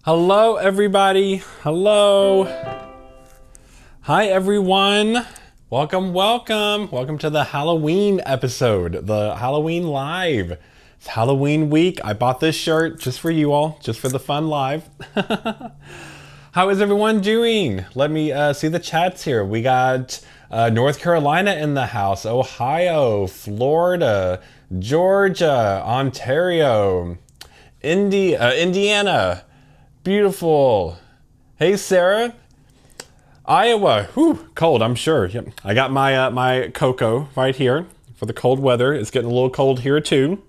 Hello, everybody. Hello. Hi, everyone. Welcome to the Halloween episode, the Halloween Live. It's Halloween week. I bought this shirt just for you all, just for the fun live. How is everyone doing? Let me see the chats here. We got North Carolina in the house, Ohio, Florida, Georgia, Ontario, Indiana. Beautiful. Hey, Sarah. Iowa. Whew, cold, I'm sure. Yep. I got my my cocoa right here for the cold weather. It's getting a little cold here too.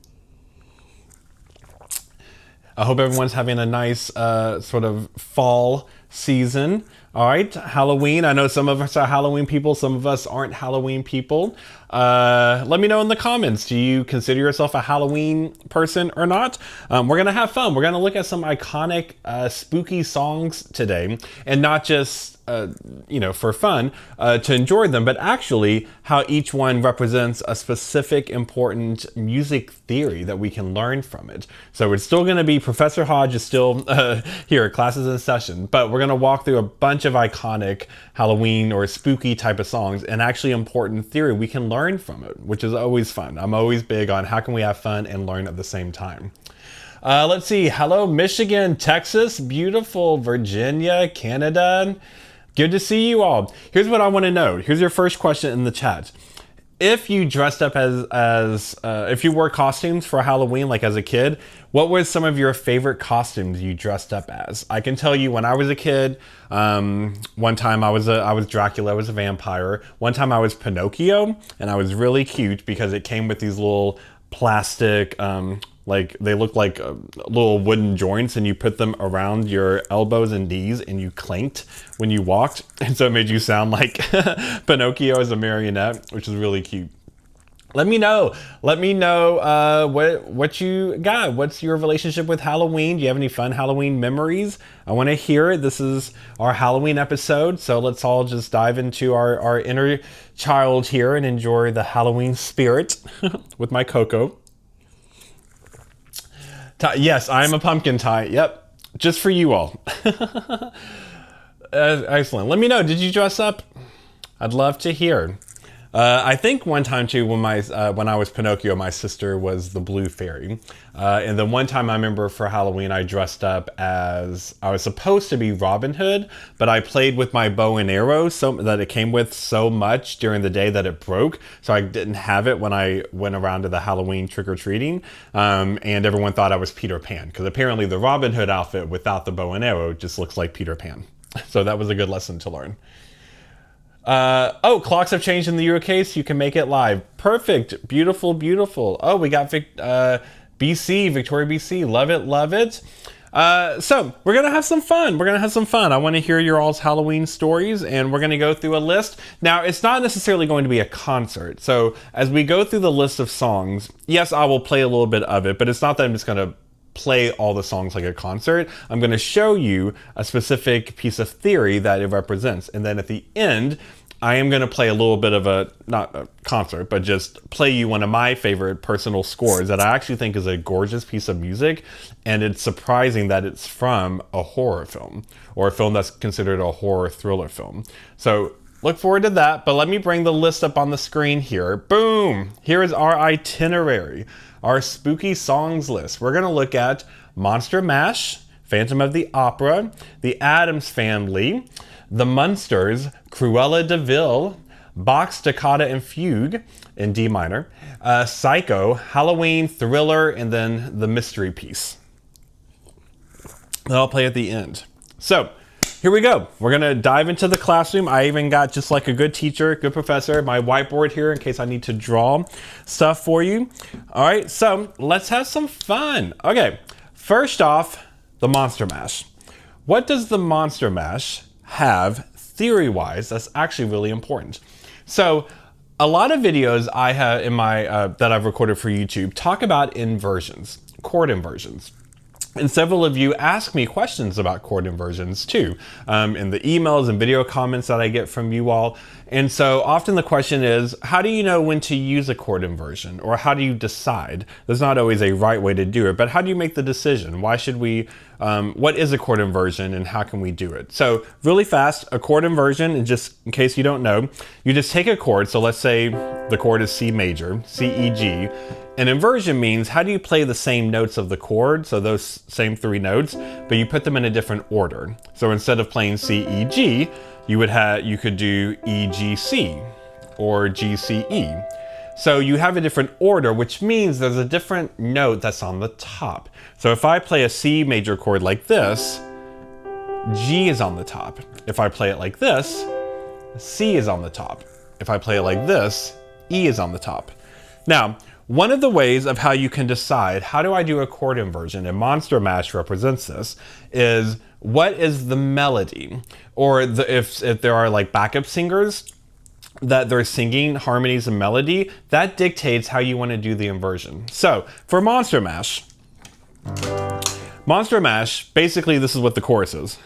I hope everyone's having a nice sort of fall season. All right, Halloween. I know some of us are Halloween people. Some of us aren't Halloween people. Let me know in the comments. Do you consider yourself a Halloween person or not? We're going to have fun. We're going to look at some iconic spooky songs today. And not just, for fun, to enjoy them, but actually how each one represents a specific important music theory that we can learn from it. So it's still going to be, Professor Hodge is still here, classes in session, but we're going to walk through a bunch of iconic Halloween or spooky type of songs and actually important theory we can learn from it, which is always fun. I'm always big on how can we have fun and learn at the same time. Let's see. Hello, Michigan, Texas, beautiful, Virginia, Canada. Good to see you all. Here's what I want to know. Here's your first question in the chat. If you dressed up as if you wore costumes for Halloween, like as a kid, what were some of your favorite costumes you dressed up as? I can tell you when I was a kid, one time I was Dracula, I was a vampire. One time I was Pinocchio, and I was really cute because it came with these little plastic, like they look like little wooden joints, and you put them around your elbows and knees and you clanked when you walked. And so it made you sound like Pinocchio as a marionette, which is really cute. Let me know what you got. What's your relationship with Halloween? Do you have any fun Halloween memories? I want to hear it. This is our Halloween episode, so let's all just dive into our inner child here and enjoy the Halloween spirit with my cocoa. Yes, I'm a pumpkin tie. Yep, just for you all. Excellent. Let me know. Did you dress up? I'd love to hear. I think one time too, when I was Pinocchio, my sister was the Blue Fairy. And then one time I remember for Halloween, I dressed up as, I was supposed to be Robin Hood, but I played with my bow and arrow so that it came with so much during the day that it broke. So I didn't have it when I went around to the Halloween trick-or-treating. And everyone thought I was Peter Pan, because apparently the Robin Hood outfit without the bow and arrow just looks like Peter Pan. So that was a good lesson to learn. Clocks have changed in the UK, so you can make it live. Perfect. Beautiful, beautiful. Oh, we got BC, Victoria, BC. Love it, love it. So we're going to have some fun. I want to hear your all's Halloween stories, and we're going to go through a list. Now, it's not necessarily going to be a concert. So as we go through the list of songs, yes, I will play a little bit of it, but it's not that I'm just going to play all the songs like a concert. I'm going to show you a specific piece of theory that it represents. And then at the end, I am going to play a little bit of not a concert, but just play you one of my favorite personal scores that I actually think is a gorgeous piece of music. And it's surprising that it's from a horror film, or a film that's considered a horror thriller film. So look forward to that, but let me bring the list up on the screen here. Boom! Here is our itinerary, our spooky songs list. We're going to look at Monster Mash, Phantom of the Opera, The Addams Family, The Munsters, Cruella de Vil, Bach Toccata and Fugue in D minor, Psycho, Halloween, Thriller, and then the mystery piece. That I'll play at the end. So here we go. We're going to dive into the classroom. I even got, just like a good teacher, good professor, my whiteboard here in case I need to draw stuff for you. All right, so let's have some fun. Okay, first off, the Monster Mash. What does the Monster Mash have theory-wise that's actually really important? So a lot of videos I have in my that I've recorded for YouTube talk about inversions, chord inversions. And several of you ask me questions about chord inversions too, in the emails and video comments that I get from you all. And so often the question is, how do you know when to use a chord inversion? Or how do you decide? There's not always a right way to do it, but how do you make the decision? Why should we what is a chord inversion and how can we do it? So really fast, a chord inversion, and just in case you don't know, you just take a chord. So let's say the chord is C major, C, E, G. An inversion means how do you play the same notes of the chord, so those same 3 notes, but you put them in a different order. So instead of playing C, E, G, you could do E, G, C or G, C, E. So you have a different order, which means there's a different note that's on the top. So if I play a C major chord like this, G is on the top. If I play it like this, C is on the top. If I play it like this, E is on the top. Now, one of the ways of how you can decide, how do I do a chord inversion, and Monster Mash represents this, is what is the melody? Or if there are like backup singers, that they're singing harmonies and melody, that dictates how you want to do the inversion. So for Monster Mash, basically this is what the chorus is.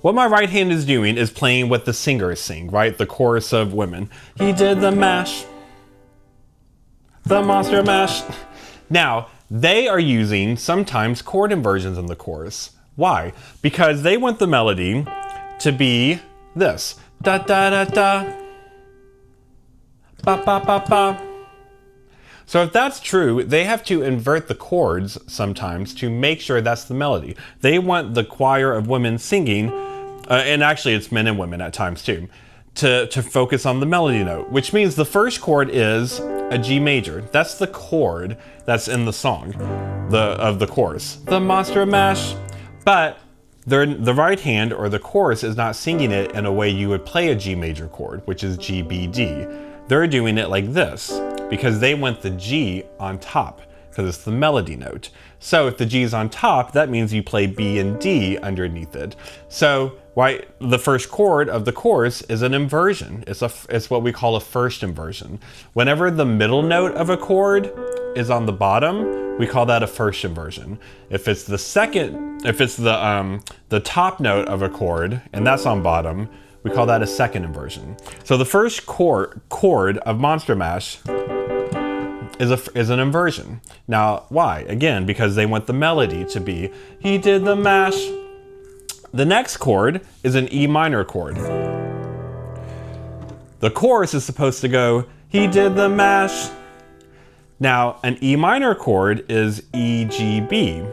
What my right hand is doing is playing what the singers sing, right? The chorus of women. He did the mash. The Monster Mash. Now, they are using sometimes chord inversions in the chorus. Why? Because they want the melody to be this. Da da da da. Ba ba ba ba. So if that's true, they have to invert the chords sometimes to make sure that's the melody. They want the choir of women singing, and actually it's men and women at times too, to focus on the melody note, which means the first chord is a G major. That's the chord that's in the song, of the chorus. The Monster Mash. But the right hand or the chorus is not singing it in a way you would play a G major chord, which is G, B, D. They're doing it like this because they want the G on top because it's the melody note. So if the G is on top, that means you play B and D underneath it. So the first chord of the chorus is an inversion. It's what we call a first inversion. Whenever the middle note of a chord is on the bottom, we call that a first inversion. If it's the top note of a chord and that's on bottom, we call that a second inversion. So the first chord of Monster Mash is an inversion. Now, why? Again, because they want the melody to be, he did the mash. The next chord is an E minor chord. The chorus is supposed to go, he did the mash. Now, an E minor chord is E, G, B.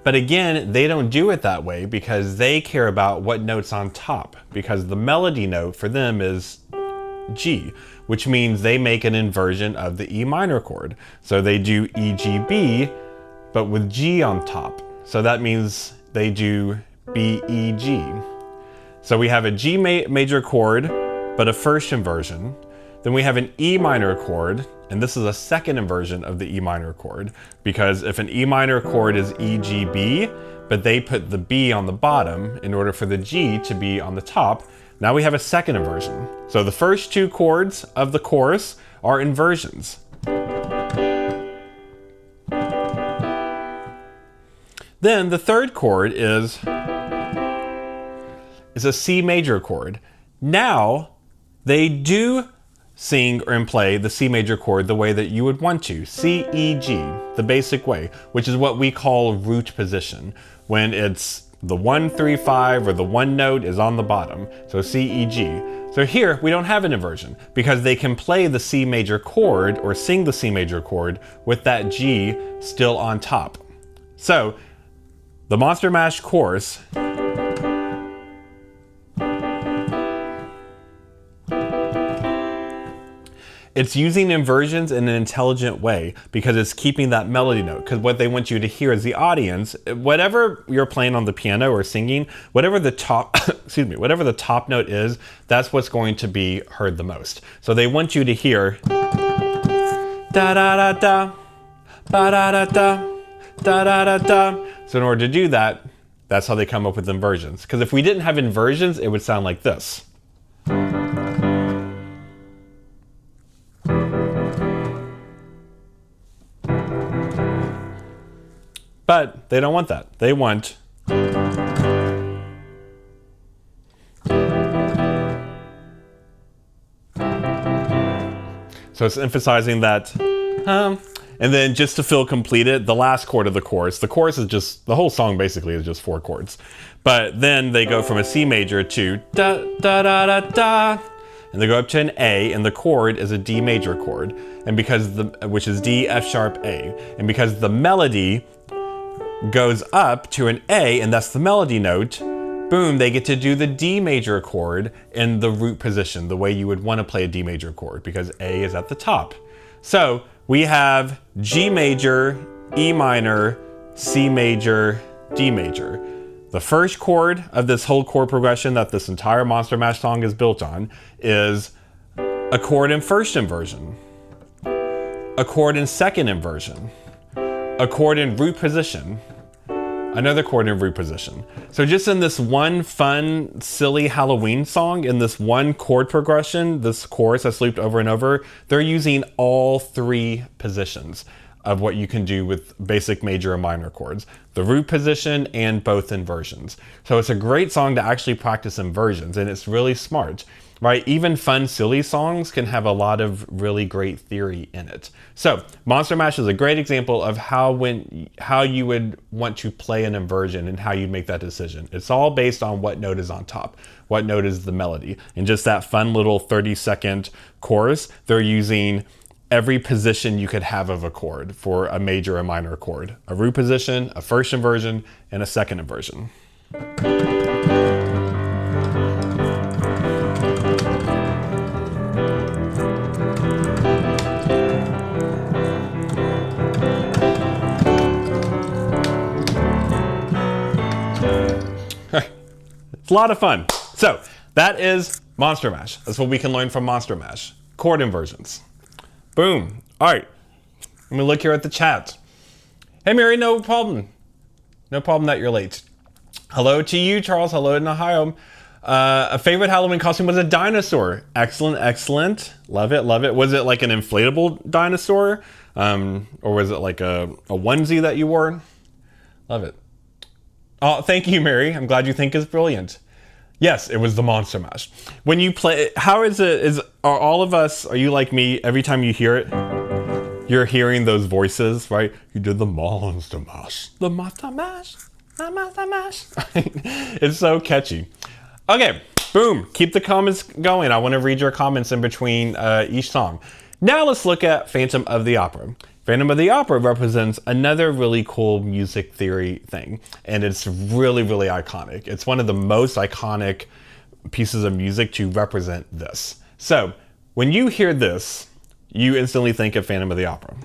But again, they don't do it that way because they care about what note's on top, because the melody note for them is G, which means they make an inversion of the E minor chord. So they do E, G, B, but with G on top. So that means they do B, E, G. So we have a G major chord, but a first inversion. Then we have an E minor chord, and this is a second inversion of the E minor chord, because if an E minor chord is E, G, B, but they put the B on the bottom in order for the G to be on the top, now we have a second inversion. So the first 2 chords of the chorus are inversions. Then the third chord is a C major chord. Now they do sing and play the C major chord the way that you would want to. C, E, G, the basic way, which is what we call root position, when it's the 1, 3, 5 or the one note is on the bottom. So C, E, G. So here we don't have an inversion because they can play the C major chord or sing the C major chord with that G still on top. So the Monster Mash chorus it's using inversions in an intelligent way because it's keeping that melody note. Because what they want you to hear as the audience, whatever you're playing on the piano or singing, whatever the top, whatever the top note is, that's what's going to be heard the most. So they want you to hear da da da da, ba da da da, da da da da. So in order to do that, that's how they come up with inversions. Because if we didn't have inversions, it would sound like this. But they don't want that. They want So it's emphasizing that, and then just to feel completed, the last chord of the chorus is just, the whole song basically is just 4 chords. But then they go from a C major to da, da, da, da, da, and they go up to an A, and the chord is a D major chord, and which is D, F sharp, A. And because the melody goes up to an A, and that's the melody note, boom, they get to do the D major chord in the root position, the way you would want to play a D major chord, because A is at the top. So we have G major, E minor, C major, D major. The first chord of this whole chord progression that this entire Monster Mash song is built on is a chord in first inversion, a chord in second inversion, a chord in root position, another chord in root position. So just in this one fun, silly Halloween song, in this one chord progression, this chorus that's looped over and over, they're using all 3 positions of what you can do with basic major and minor chords, the root position and both inversions. So it's a great song to actually practice inversions, and it's really smart, right? Even fun, silly songs can have a lot of really great theory in it. So Monster Mash is a great example of how you would want to play an inversion and how you make that decision. It's all based on what note is on top, what note is the melody. And just that fun little 30-second chorus, they're using every position you could have of a chord for a major and minor chord. A root position, a first inversion, and a second inversion. It's a lot of fun. So that is Monster Mash. That's what we can learn from Monster Mash. Chord inversions. Boom. All right. Let me look here at the chat. Hey, Mary, no problem. No problem that you're late. Hello to you, Charles. Hello in Ohio. A favorite Halloween costume was a dinosaur. Excellent, excellent. Love it, love it. Was it like an inflatable dinosaur? Or was it like a onesie that you wore? Love it. Oh, thank you, Mary. I'm glad you think it's brilliant. Yes, it was the Monster Mash. When you play, how is it, are all of us, are you like me, every time you hear it, you're hearing those voices, right? You did the Monster Mash. The Monster Mash. The Monster Mash. It's so catchy. Okay, boom. Keep the comments going. I want to read your comments in between each song. Now let's look at Phantom of the Opera. Phantom of the Opera represents another really cool music theory thing, and it's really, really iconic. It's one of the most iconic pieces of music to represent this. So when you hear this, you instantly think of Phantom of the Opera.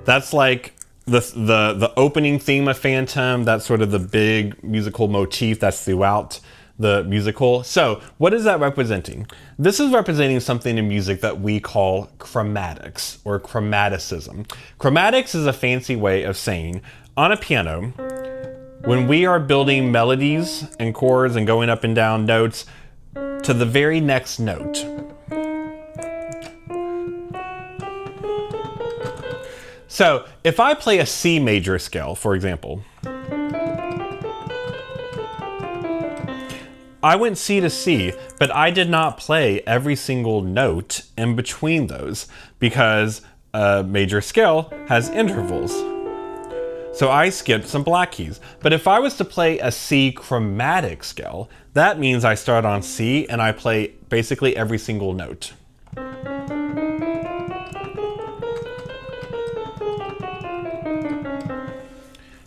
That's like the opening theme of Phantom. That's sort of the big musical motif that's throughout the musical. So what is that representing? This is representing something in music that we call chromatics or chromaticism. Chromatics is a fancy way of saying on a piano, when we are building melodies and chords and going up and down notes to the very next note. So if I play a C major scale, for example, I went C to C, but I did not play every single note in between those because a major scale has intervals. So I skipped some black keys. But if I was to play a C chromatic scale, that means I start on C and I play basically every single note.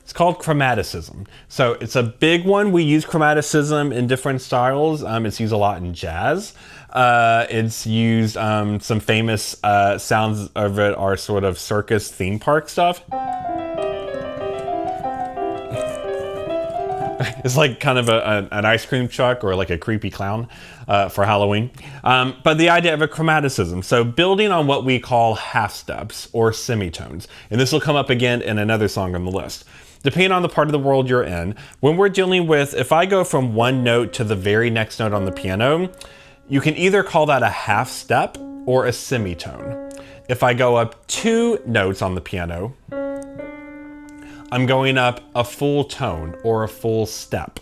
It's called chromaticism. So it's a big one. We use chromaticism in different styles. It's used a lot in jazz. It's used, some famous sounds of it are sort of circus theme park stuff. It's like kind of an ice cream truck or like a creepy clown for Halloween. But the idea of a chromaticism. So building on what we call half steps or semitones. And this will come up again in another song on the list. Depending on the part of the world you're in, when we're dealing with, if I go from one note to the very next note on the piano, you can either call that a half step or a semitone. If I go up 2 notes on the piano, I'm going up a full tone or a full step.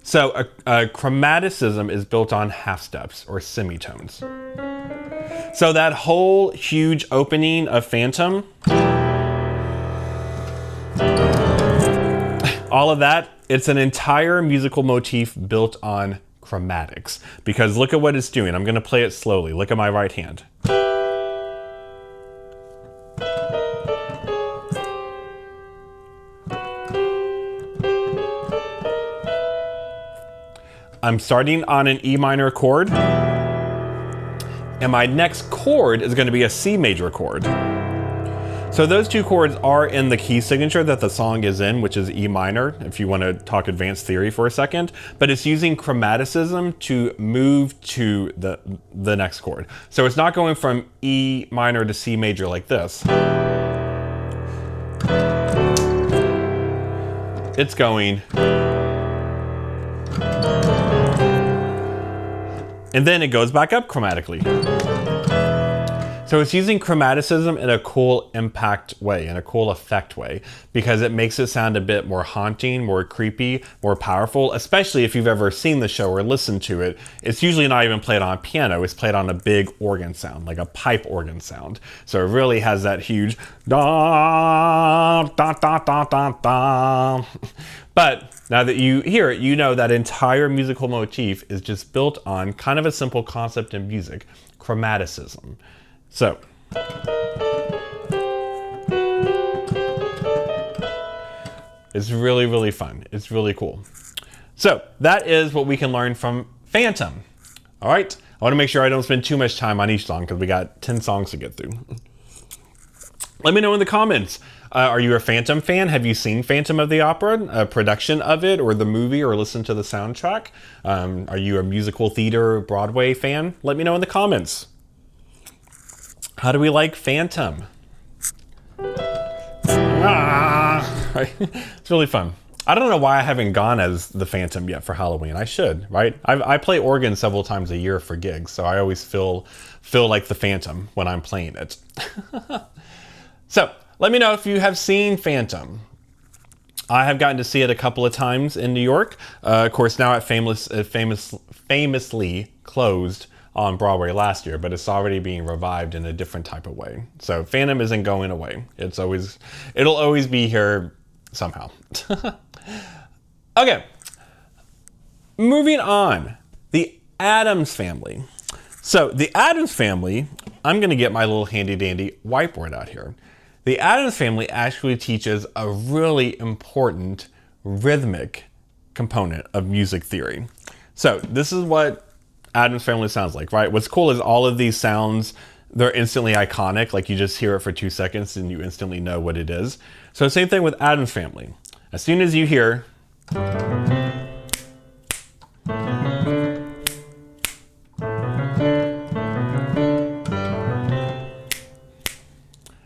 So a chromaticism is built on half steps or semitones. So that whole huge opening of Phantom, all of that, it's an entire musical motif built on chromatics. Because look at what it's doing. I'm going to play it slowly. Look at my right hand. I'm starting on an E minor chord, and my next chord is going to be a C major chord. So those two chords are in the key signature that the song is in, which is E minor, if you want to talk advanced theory for a second, but it's using chromaticism to move to the next chord. So it's not going from E minor to C major like this. It's going, and then it goes back up chromatically. So it's using chromaticism in a cool impact way, in a cool effect way, because it makes it sound a bit more haunting, more creepy, more powerful, especially if you've ever seen the show or listened to it. It's usually not even played on a piano, it's played on a big organ sound, like a pipe organ sound. So it really has that huge da, da, da, da, da, da. But now that you hear it, you know that entire musical motif is just built on kind of a simple concept in music, chromaticism. So, it's really, really fun. It's really cool. So, that is what we can learn from Phantom. All right? I want to make sure I don't spend too much time on each song because we got 10 songs to get through. Let me know in the comments. Are you a Phantom fan? Have you seen Phantom of the Opera, a production of it, or the movie, or listened to the soundtrack? Are you a musical theater Broadway fan? Let me know in the comments. How do we like Phantom? Right? It's really fun. I don't know why I haven't gone as the Phantom yet for Halloween. I should, right? I play organ several times a year for gigs, so I always feel like the Phantom when I'm playing it. So, let me know if you have seen Phantom. I have gotten to see it a couple of times in New York. Of course, now it famously closed on Broadway last year, but it's already being revived in a different type of way. So Phantom isn't going away. It'll always be here somehow. Okay, moving on. The Addams Family. So the Addams Family, I'm gonna get my little handy dandy whiteboard out here. The Addams Family actually teaches a really important rhythmic component of music theory. So this is what Addams Family sounds like, right? What's cool is all of these sounds, they're instantly iconic. Like you just hear it for 2 seconds and you instantly know what it is. So same thing with Addams Family. As soon as you hear,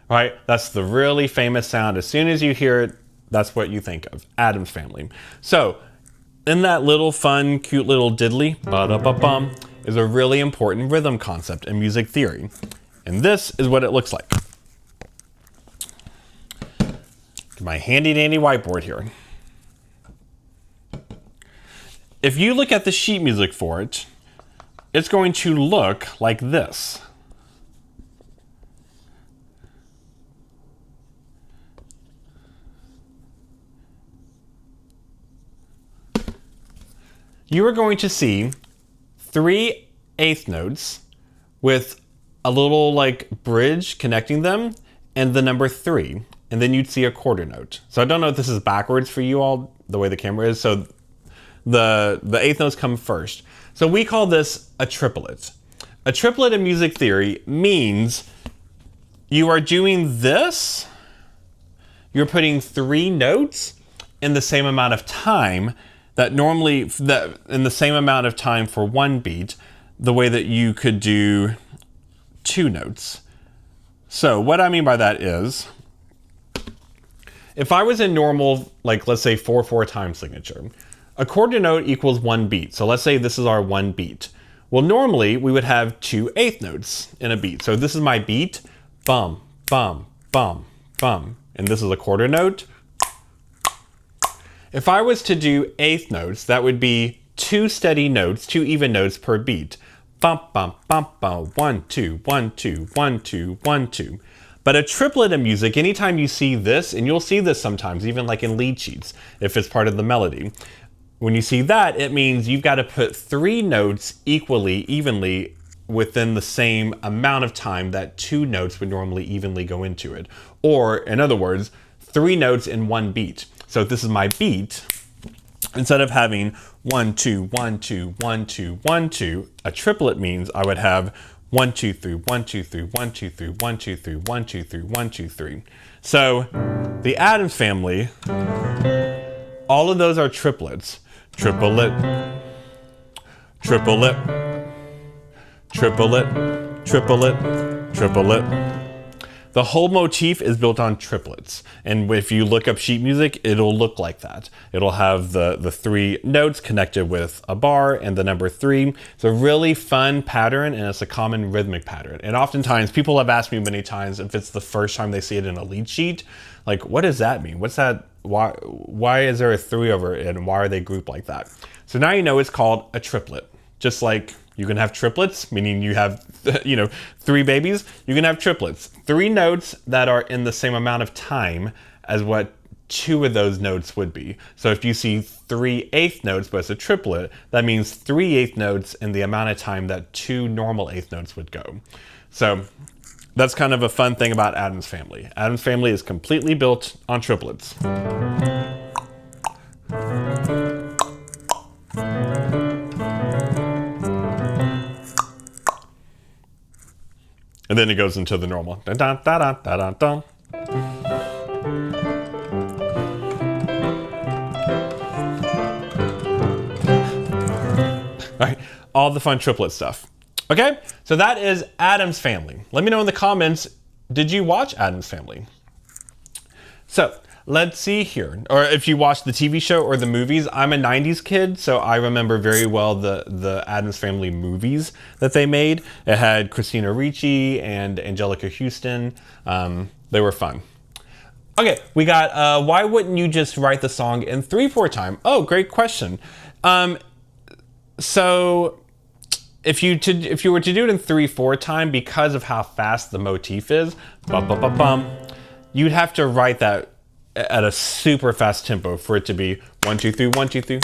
right? That's the really famous sound. As soon as you hear it, that's what you think of, Addams Family. So in that little fun, cute little diddly, ba-da-ba-bum, is a really important rhythm concept in music theory. And this is what it looks like. My handy dandy whiteboard here. If you look at the sheet music for it, it's going to look like this. You are going to see 3 eighth notes with a little like bridge connecting them and the number 3. And then you'd see a quarter note. So I don't know if this is backwards for you all, the way the camera is. So the eighth notes come first. So we call this a triplet. A triplet in music theory means you are doing this. You're putting 3 notes in the same amount of time that normally, in the same amount of time for 1 beat, the way that you could do 2 notes. So what I mean by that is, if I was in normal, like let's say 4/4 time signature, a quarter note equals 1 beat. So let's say this is our 1 beat. Well, normally we would have 2 eighth notes in a beat. So this is my beat, bum, bum, bum, bum. And this is a quarter note, If I was to do eighth notes, that would be 2 steady notes, 2 even notes per beat. Bump, bump, bump, bump, 1, 2, 1, 2, 1, 2, 1, 2. But a triplet in music, anytime you see this, and you'll see this sometimes, even like in lead sheets, if it's part of the melody. When you see that, it means you've got to put 3 notes evenly within the same amount of time that 2 notes would normally evenly go into it. Or, in other words, 3 notes in 1 beat. So if this is my beat, instead of having 1, 2, 1, 2, 1, 2, 1, 2, a triplet means I would have 1, 2, 3, 1, 2, 3, 1, 2, 3, 1, 2, 3, 1, 2, 3, 1, 2, 3. So the Addams family, all of those are triplets. Triplet, triplet, triplet, triplet, triplet. The whole motif is built on triplets. And if you look up sheet music, it'll look like that. It'll have the 3 notes connected with a bar and the number 3. It's a really fun pattern, and it's a common rhythmic pattern. And oftentimes, people have asked me many times if it's the first time they see it in a lead sheet, like, what does that mean? What's that? Why is there a 3 over it, and why are they grouped like that? So now you know it's called a triplet. Just like you can have triplets, meaning you have, 3 babies. You can have triplets. 3 notes that are in the same amount of time as what 2 of those notes would be. So if you see 3 eighth notes, but it's a triplet, that means 3 eighth notes in the amount of time that 2 normal eighth notes would go. So that's kind of a fun thing about Addams family. Addams family is completely built on triplets. And then it goes into the normal. Dun, dun, dun, dun, dun, dun, dun. All right, all the fun triplet stuff. Okay, so that is Addams family. Let me know in the comments, did you watch Addams family? So let's see here. Or if you watched the TV show or the movies, I'm a 90s kid, so I remember very well the Addams family movies that they made. It had Christina Ricci and Angelica Houston. They were fun. Okay, we got, why wouldn't you just write the song in 3/4 time? Oh, great question. So if you were to do it in 3/4 time, because of how fast the motif is, bum, bum, bum, bum, you'd have to write that at a super fast tempo for it to be 1, 2, 3, 1, 2, 3,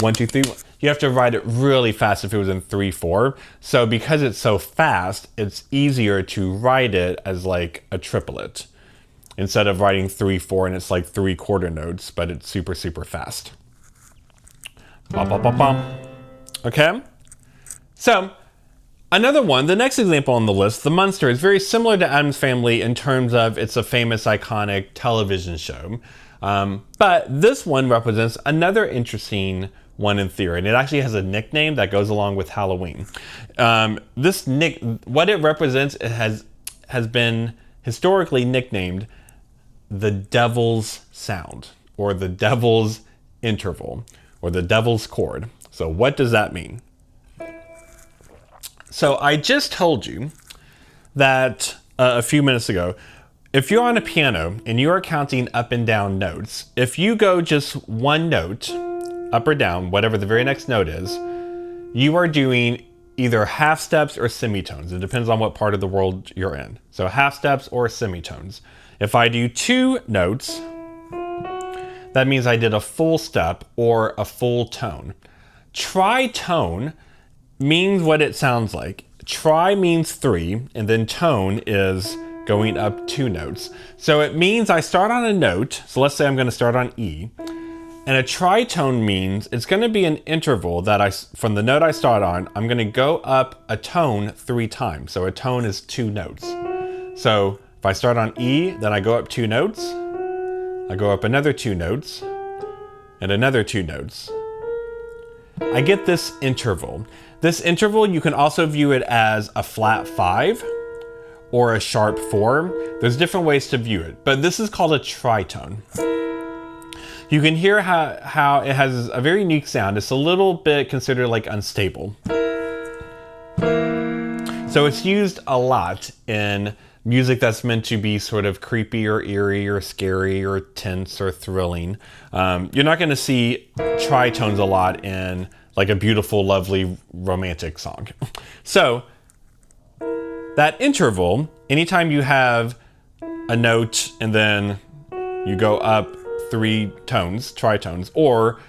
1, 2, 3. You have to write it really fast if it was in 3/4. So because it's so fast, it's easier to write it as like a triplet instead of writing 3/4 and it's like 3/4 notes, but it's super, super fast. Bum, bum, bum, bum. Okay. So another one, the next example on the list, The Munster, is very similar to Addams Family in terms of it's a famous, iconic television show. But this one represents another interesting one in theory, and it actually has a nickname that goes along with Halloween. What it represents, it has been historically nicknamed the Devil's Sound, or the Devil's Interval, or the Devil's Chord. So what does that mean? So I just told you that a few minutes ago, if you're on a piano and you are counting up and down notes, if you go just 1 note, up or down, whatever the very next note is, you are doing either half steps or semitones. It depends on what part of the world you're in. So half steps or semitones. If I do 2 notes, that means I did a full step or a full tone. Tritone means what it sounds like. Tri means 3, and then tone is going up 2 notes. So it means I start on a note. So let's say I'm going to start on E. And a tritone means it's going to be an interval that from the note I start on, I'm going to go up a tone 3 times. So a tone is 2 notes. So if I start on E, then I go up 2 notes. I go up another 2 notes and another 2 notes. I get this interval. This interval, you can also view it as a flat 5 or a sharp 4. There's different ways to view it, but this is called a tritone. You can hear how it has a very unique sound. It's a little bit considered like unstable. So it's used a lot in music that's meant to be sort of creepy or eerie or scary or tense or thrilling. You're not going to see tritones a lot in like a beautiful, lovely romantic song. So that interval, anytime you have a note and then you go up 3 tones, tritones, or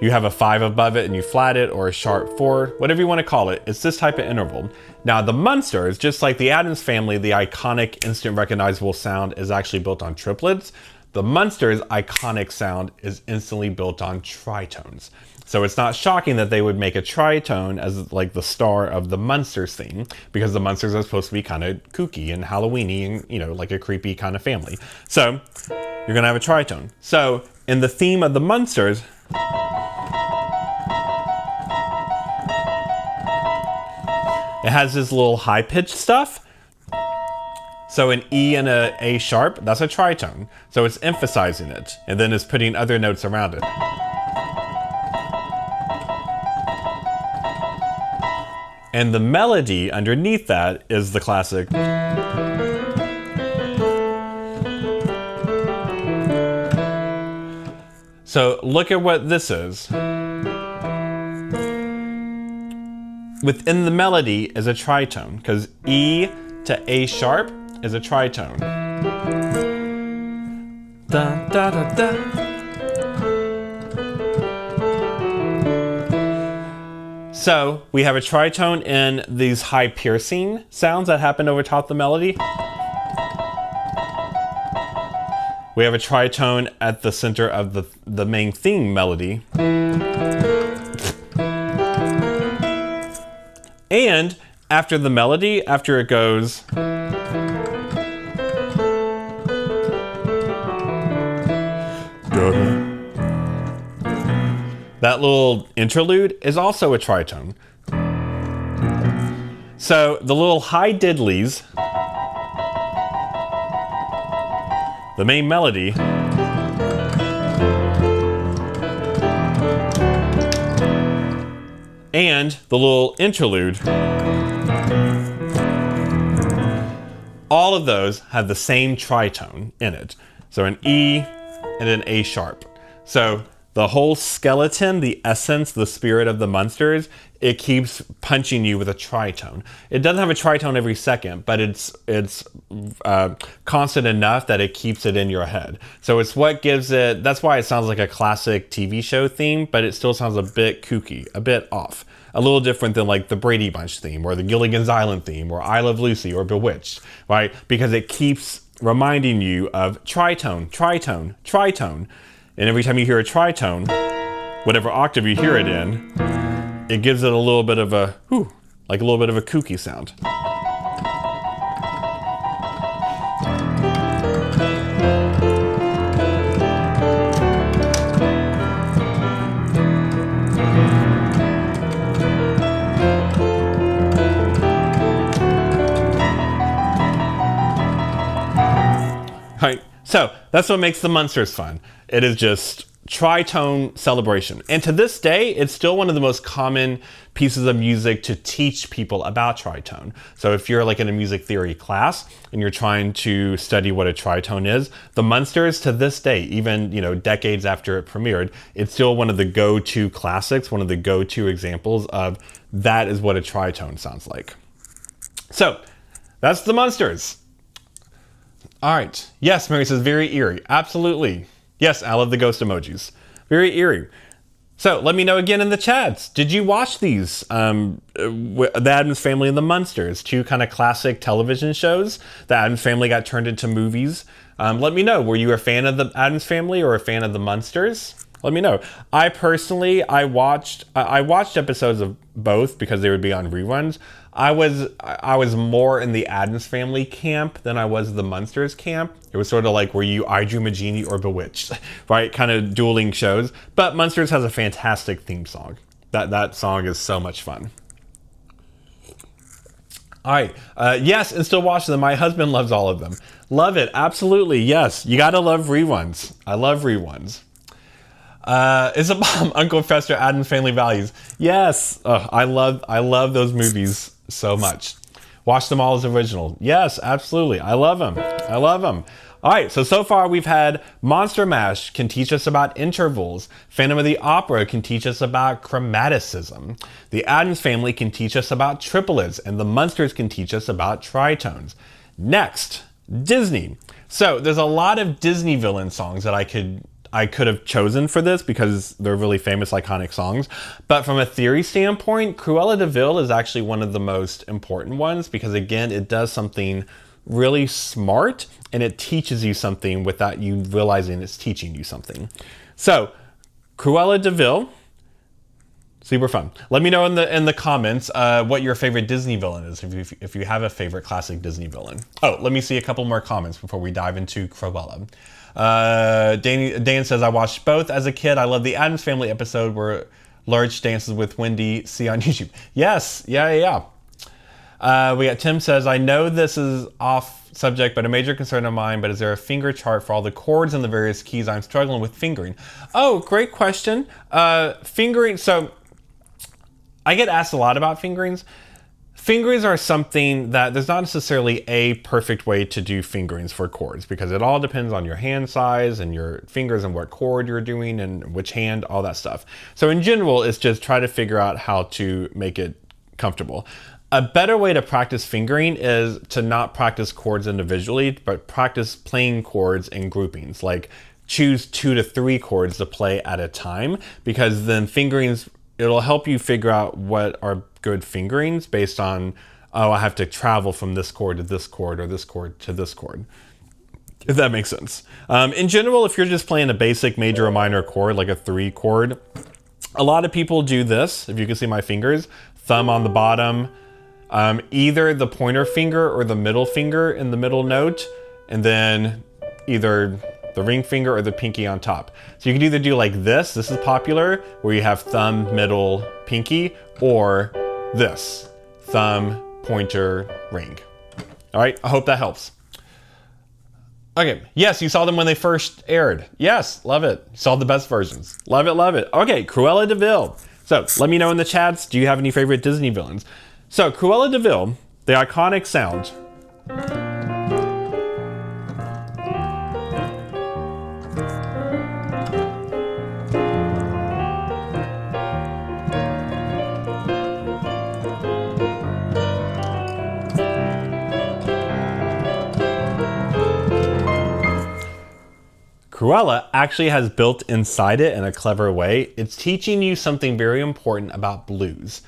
you have a 5 above it and you flat it, or a sharp 4, whatever you want to call it, it's this type of interval. Now the Munsters, just like the Addams Family, the iconic instant recognizable sound is actually built on triplets. The Munsters' iconic sound is instantly built on tritones. So it's not shocking that they would make a tritone as like the star of the Munsters theme, because the Munsters are supposed to be kind of kooky and Halloweeny and, you know, like a creepy kind of family. So you're gonna have a tritone. So in the theme of the Munsters, it has this little high-pitched stuff. So an E and a A sharp, that's a tritone. So it's emphasizing it, and then it's putting other notes around it. And the melody underneath that is the classic. So look at what this is. Within the melody is a tritone, because E to A sharp is a tritone. Da, da, da, da. So we have a tritone in these high piercing sounds that happen over top the melody. We have a tritone at the center of the main theme melody. And after the melody, after it goes, that little interlude is also a tritone. So the little high diddlies, the main melody, and the little interlude, all of those have the same tritone in it. So an E and an A sharp. So the whole skeleton, the essence, the spirit of the Munsters, it keeps punching you with a tritone. It doesn't have a tritone every second, but it's constant enough that it keeps it in your head. So it's what gives it, that's why it sounds like a classic TV show theme, but it still sounds a bit kooky, a bit off. A little different than like the Brady Bunch theme, or the Gilligan's Island theme, or I Love Lucy, or Bewitched, right? Because it keeps reminding you of tritone, tritone, tritone. And every time you hear a tritone, whatever octave you hear it in, it gives it a little bit of a, like a little bit of a kooky sound. Right, so that's what makes the Munsters fun. It is just tritone celebration. And to this day, it's still one of the most common pieces of music to teach people about tritone. So if you're like in a music theory class and you're trying to study what a tritone is, the Munsters to this day, even, you know, decades after it premiered, it's still one of the go-to classics, one of the go-to examples of that is what a tritone sounds like. So that's the Munsters. All right. Yes, Mary says very eerie. Absolutely. Yes, I love the ghost emojis. Very eerie. So let me know again in the chats. Did you watch these? The Addams Family and the Munsters, 2 kind of classic television shows. The Addams Family got turned into movies. Let me know. Were you a fan of the Addams Family or a fan of the Munsters? Let me know. I personally, I watched episodes of both because they would be on reruns. I was more in the Addams Family camp than I was the Munsters camp. It was sort of like, were you I Dream a Genie or Bewitched, right? Kind of dueling shows. But Munsters has a fantastic theme song. That song is so much fun. All right. Yes, and still watch them. My husband loves all of them. Love it. Absolutely. Yes. You got to love reruns. I love reruns. It's a bomb. Uncle Fester, Addams Family Values. Yes. I love those movies so much. Watch them all as original. Yes, absolutely. I love them. I love them. All right, so far we've had Monster Mash can teach us about intervals. Phantom of the Opera can teach us about chromaticism. The Addams Family can teach us about triplets, and the Munsters can teach us about tritones. Next, Disney. So there's a lot of Disney villain songs that I could have chosen for this because they're really famous, iconic songs. But from a theory standpoint, Cruella de Vil is actually one of the most important ones because, again, it does something really smart and it teaches you something without you realizing it's teaching you something. So, Cruella de Vil, super fun. Let me know in the comments what your favorite Disney villain is, if you have a favorite classic Disney villain. Oh, let me see a couple more comments before we dive into Cruella. Dan says, I watched both as a kid. I love the Addams Family episode where Lurch dances with Wendy. See on YouTube. Yes, yeah. We got Tim says, I know this is off subject, but a major concern of mine, but is there a finger chart for all the chords and the various keys I'm struggling with fingering? Oh, great question. Fingering, so I get asked a lot about fingerings. Fingerings are something that there's not necessarily a perfect way to do fingerings for chords because it all depends on your hand size and your fingers and what chord you're doing and which hand, all that stuff. So in general, it's just try to figure out how to make it comfortable. A better way to practice fingering is to not practice chords individually, but practice playing chords in groupings. Like choose 2 to 3 chords to play at a time, because then fingerings, it'll help you figure out what are good fingerings based on, oh, I have to travel from this chord to this chord or this chord to this chord, if that makes sense. In general, if you're just playing a basic major or minor chord, like a 3 chord, a lot of people do this. If you can see my fingers, thumb on the bottom, either the pointer finger or the middle finger in the middle note, and then either the ring finger or the pinky on top. So you can either do like this is popular, where you have thumb, middle, pinky, or this, thumb, pointer, ring. All right, I hope that helps. Okay, yes, you saw them when they first aired. Yes, love it. You saw the best versions. Love it, love it. Okay, Cruella de Vil. So let me know in the chats, do you have any favorite Disney villains? So Cruella de Vil, the iconic sound. Cruella actually has built inside it in a clever way. It's teaching you something very important about blues.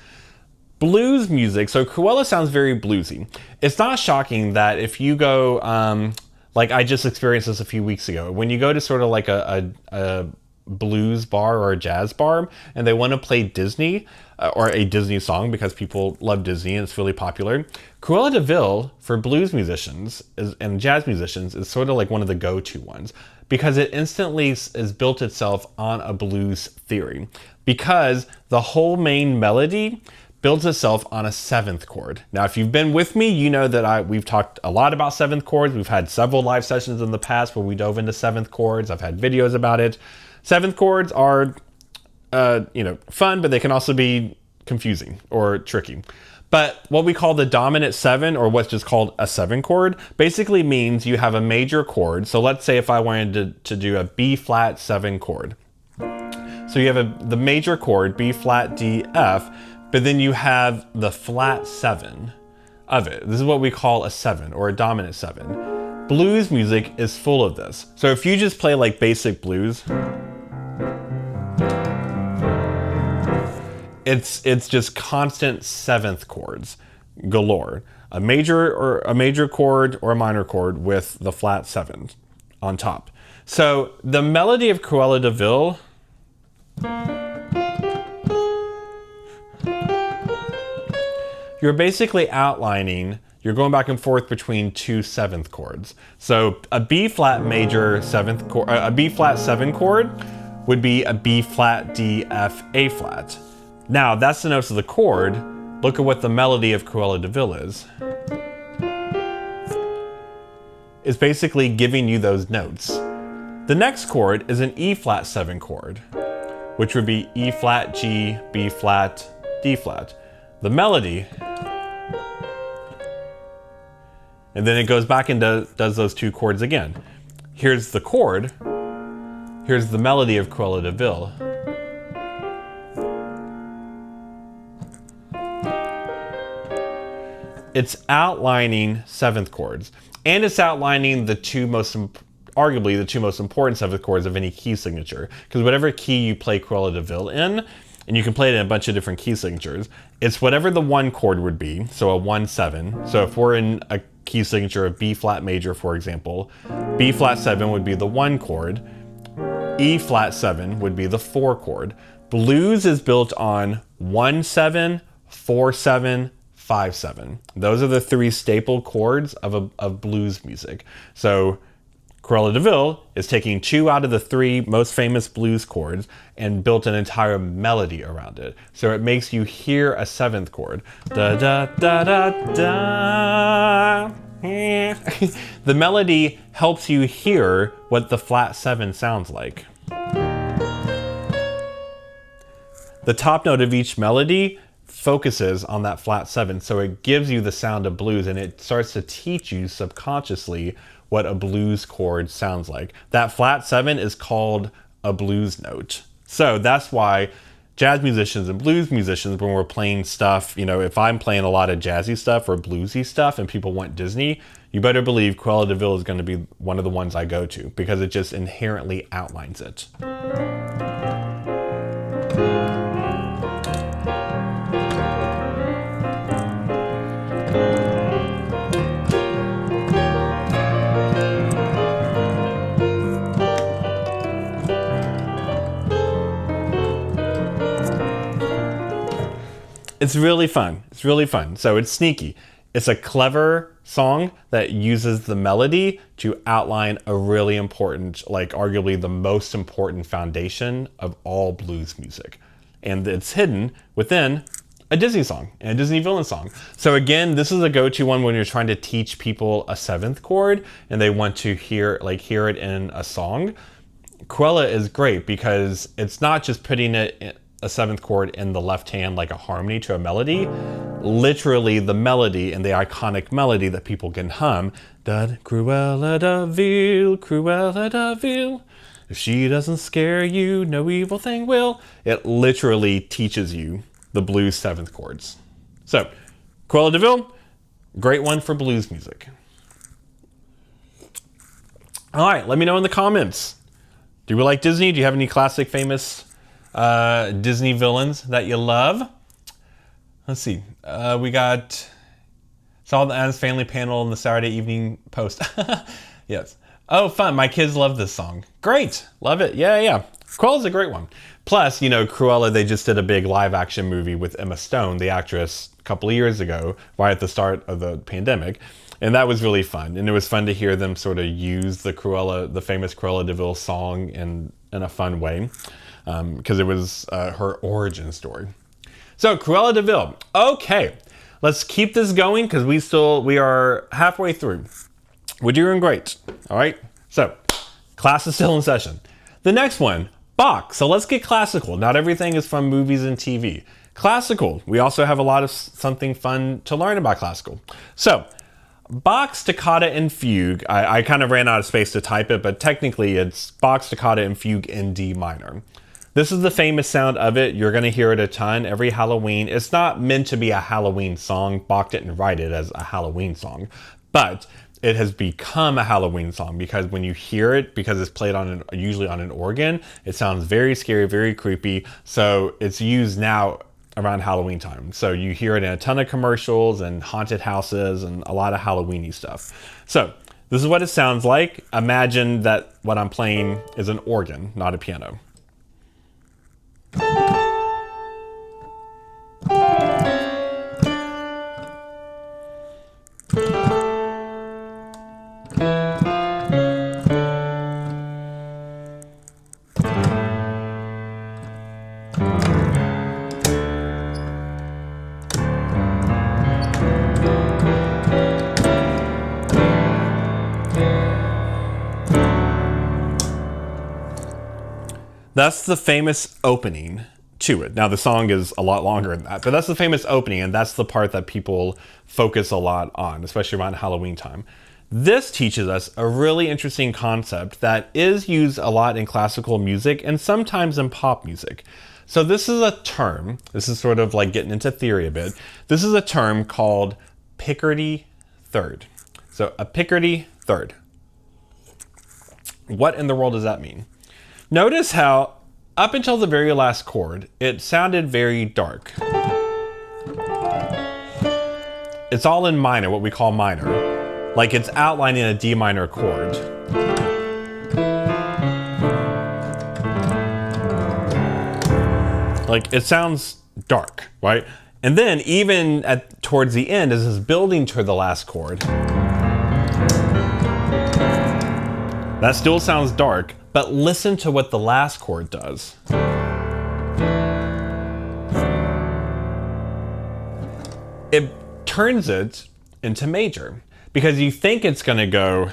Blues music, so Cruella sounds very bluesy. It's not shocking that if you go, like I just experienced this a few weeks ago, when you go to sort of like a blues bar or a jazz bar and they want to play Disney or a Disney song because people love Disney and it's really popular, Cruella de Vil for blues musicians and jazz musicians is sort of like one of the go-to ones because it instantly is built itself on a blues theory because the whole main melody builds itself on a 7th chord. Now, if you've been with me, you know that we've talked a lot about 7th chords. We've had several live sessions in the past where we dove into 7th chords. I've had videos about it. 7th chords are, fun, but they can also be confusing or tricky. But what we call the dominant 7, or what's just called a 7 chord, basically means you have a major chord. So let's say if I wanted to do a B flat 7 chord. So you have the major chord, B flat D F, but then you have the flat 7 of it. This is what we call a 7 or a dominant 7. Blues music is full of this. So if you just play like basic blues, it's just constant 7th chords galore. A major chord or a minor chord with the flat 7 on top. So the melody of Cruella de Vil, you're basically outlining, you're going back and forth between 2 7th chords. So a B flat major 7th chord, a B flat 7 chord would be a B flat D F A flat. Now that's the notes of the chord. Look at what the melody of Cruella de Vil is. It's basically giving you those notes. The next chord is an E flat 7 chord, which would be E flat G, B flat, D flat. The melody And then it goes back and does those 2 chords again. Here's the chord. Here's the melody of Cruella de Vil. It's outlining 7th chords, and it's outlining arguably the 2 most important 7th chords of any key signature. Because whatever key you play Cruella de Vil in, and you can play it in a bunch of different key signatures, it's whatever the 1 chord would be, so a 1-7. So if we're in a key signature of B flat major, for example, B flat 7 would be the 1 chord, E flat 7 would be the 4 chord. Blues is built on 1-7, 4-7, 5-7. Those are the 3 staple chords of blues music. So Cruella de Vil is taking 2 out of the 3 most famous blues chords and built an entire melody around it. So it makes you hear a 7th chord. Da da da da da. The melody helps you hear what the flat 7 sounds like. The top note of each melody focuses on that flat 7, so it gives you the sound of blues, and it starts to teach you subconsciously what a blues chord sounds like. That flat 7 is called a blues note. So that's why jazz musicians and blues musicians, when we're playing stuff, if I'm playing a lot of jazzy stuff or bluesy stuff and people want Disney, you better believe Cruella de Vil is going to be one of the ones I go to, because it just inherently outlines it. It's really fun. It's really fun. So it's sneaky. It's a clever song that uses the melody to outline a really important, arguably the most important foundation of all blues music. And it's hidden within a Disney song and a Disney villain song. So again, this is a go-to one when you're trying to teach people a 7th chord and they want to hear it in a song. Cruella is great because it's not just putting it in a 7th chord in the left hand like a harmony to a melody. Literally the melody, and the iconic melody that people can hum. Cruella de Vil, Cruella de Vil. If she doesn't scare you, no evil thing will. It literally teaches you the blues 7th chords. So, Cruella de Vil, great one for blues music. All right, let me know in the comments. Do we like Disney? Do you have any classic, famous Disney villains that you love? Let's see. We saw the Addams Family panel in the Saturday Evening Post. Yes. Oh, fun. My kids love this song. Great. Love it. Yeah. Cruella's a great one. Plus, Cruella, they just did a big live action movie with Emma Stone, the actress, a couple of years ago, right at the start of the pandemic. And that was really fun. And it was fun to hear them sort of use the famous Cruella de Vil song in a fun way. Because it was her origin story. So Cruella de Vil. Okay, let's keep this going because we are halfway through. We're doing great. All right. So class is still in session. The next one, Bach. So let's get classical. Not everything is from movies and TV. Classical. We also have a lot of something fun to learn about classical. So Bach's Toccata and Fugue. I kind of ran out of space to type it, but technically it's Bach's Toccata and Fugue in D minor. This is the famous sound of it. You're going to hear it a ton every Halloween. It's not meant to be a Halloween song. Bach didn't write it as a Halloween song, but it has become a Halloween song because when you hear it, because it's played usually on an organ, it sounds very scary, very creepy. So it's used now around Halloween time. So you hear it in a ton of commercials and haunted houses and a lot of Halloween-y stuff. So this is what it sounds like. Imagine that what I'm playing is an organ, not a piano. That's the famous opening to it. Now the song is a lot longer than that, but that's the famous opening, and that's the part that people focus a lot on, especially around Halloween time. This teaches us a really interesting concept that is used a lot in classical music and sometimes in pop music. So this is a term, this is sort of like getting into theory a bit. This is a term called Picardy third. So a Picardy third. What in the world does that mean? Notice how up until the very last chord, it sounded very dark. It's all in minor, what we call minor. Like it's outlining a D minor chord. Like it sounds dark, right? And then even towards the end, as it's building to the last chord, that still sounds dark, but listen to what the last chord does. It turns it into major because you think it's going to go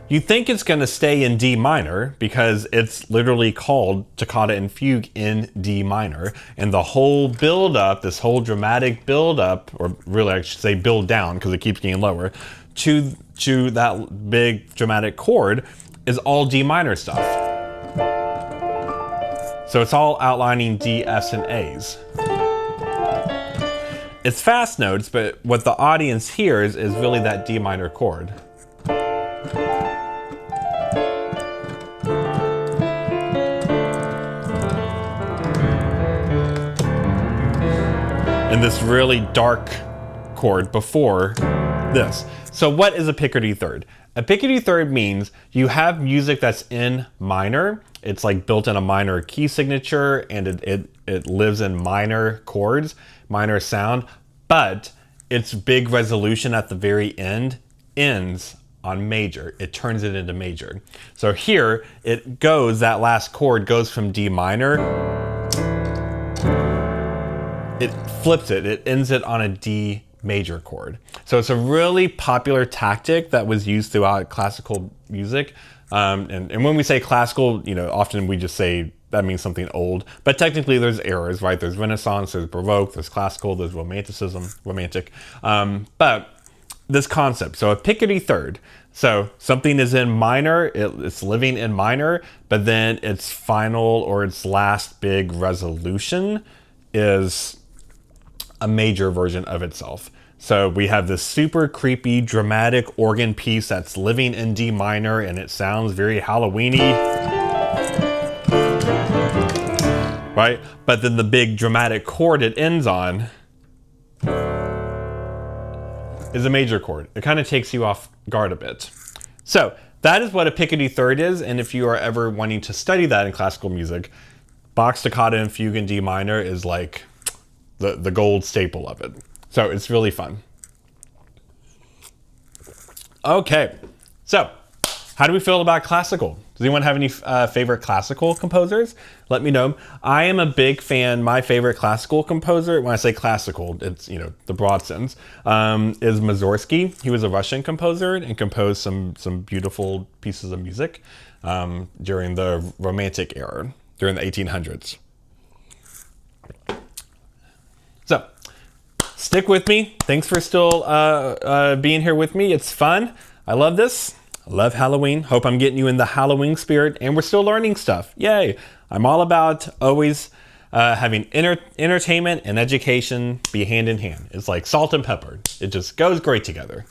you think it's going to stay in D minor because it's literally called Toccata and Fugue in D minor, and the whole build up, this whole dramatic build up, or really I should say build down because it keeps getting lower, to that big dramatic chord is all D minor stuff. So it's all outlining D, Fs, and As. It's fast notes, but what the audience hears is really that D minor chord. And this really dark chord before this. So what is a Picardy third? A Picardy third means you have music that's in minor. It's like built in a minor key signature, and it lives in minor chords, minor sound, but its big resolution at the very end ends on major. It turns it into major. So here it goes, that last chord goes from D minor, it flips it, it ends it on a D major chord. So it's a really popular tactic that was used throughout classical music. And when we say classical, often we just say that means something old, but technically there's eras, right? There's Renaissance, there's Baroque, there's classical, there's romantic. But this concept, so a Picardy third. So something is in minor, it's living in minor, but then its final or its last big resolution is a major version of itself. So we have this super creepy, dramatic organ piece that's living in D minor, and it sounds very Halloween-y, right? But then the big dramatic chord it ends on is a major chord. It kind of takes you off guard a bit. So that is what a Picardy third is, and if you are ever wanting to study that in classical music, Bach's Toccata and Fugue in D minor is like the gold staple of it. So it's really fun. Okay, so how do we feel about classical? Does anyone have any favorite classical composers? Let me know. I am a big fan. My favorite classical composer, when I say classical, it's the broad sense, is Mussorgsky. He was a Russian composer and composed some beautiful pieces of music during the Romantic era, during the 1800s. So, stick with me. Thanks for still being here with me. It's fun. I love this. I love Halloween. Hope I'm getting you in the Halloween spirit, and we're still learning stuff. Yay. I'm all about always having entertainment and education be hand in hand. It's like salt and pepper. It just goes great together.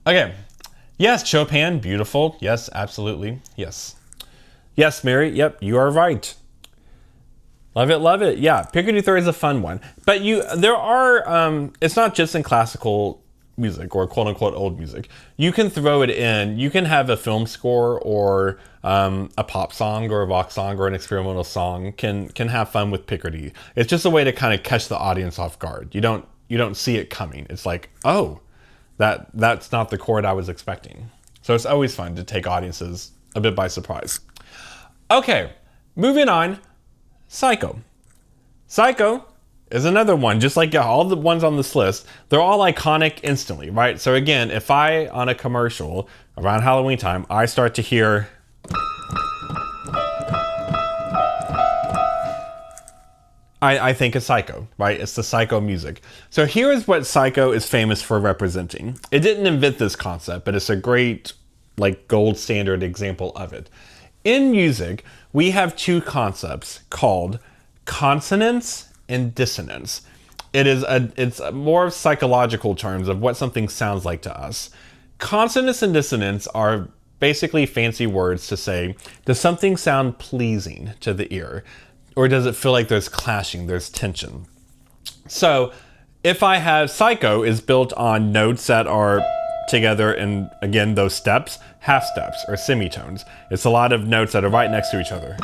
Okay. Yes, Chopin, beautiful. Yes, absolutely. Yes. Yes, Mary. Yep, you are right. Love it, love it. Yeah, Picardy third is a fun one. But there are, it's not just in classical music or quote unquote old music. You can throw it in, you can have a film score or a pop song or a rock song or an experimental song can have fun with Picardy. It's just a way to kind of catch the audience off guard. You don't see it coming. It's like, oh, that's not the chord I was expecting. So it's always fun to take audiences a bit by surprise. Okay, moving on. Psycho. Psycho is another one, just like all the ones on this list. They're all iconic instantly, right? So again, if I, on a commercial around Halloween time, I start to hear I think it's Psycho, right? It's the Psycho music. So here is what Psycho is famous for representing. It didn't invent this concept, but it's a great, like, gold standard example of it. In music, we have two concepts called consonance and dissonance. It's more psychological terms of what something sounds like to us. Consonance and dissonance are basically fancy words to say, does something sound pleasing to the ear? Or does it feel like there's clashing, there's tension? So if I have Psycho is built on notes that are together in, again, those steps, half steps or semitones. It's a lot of notes that are right next to each other.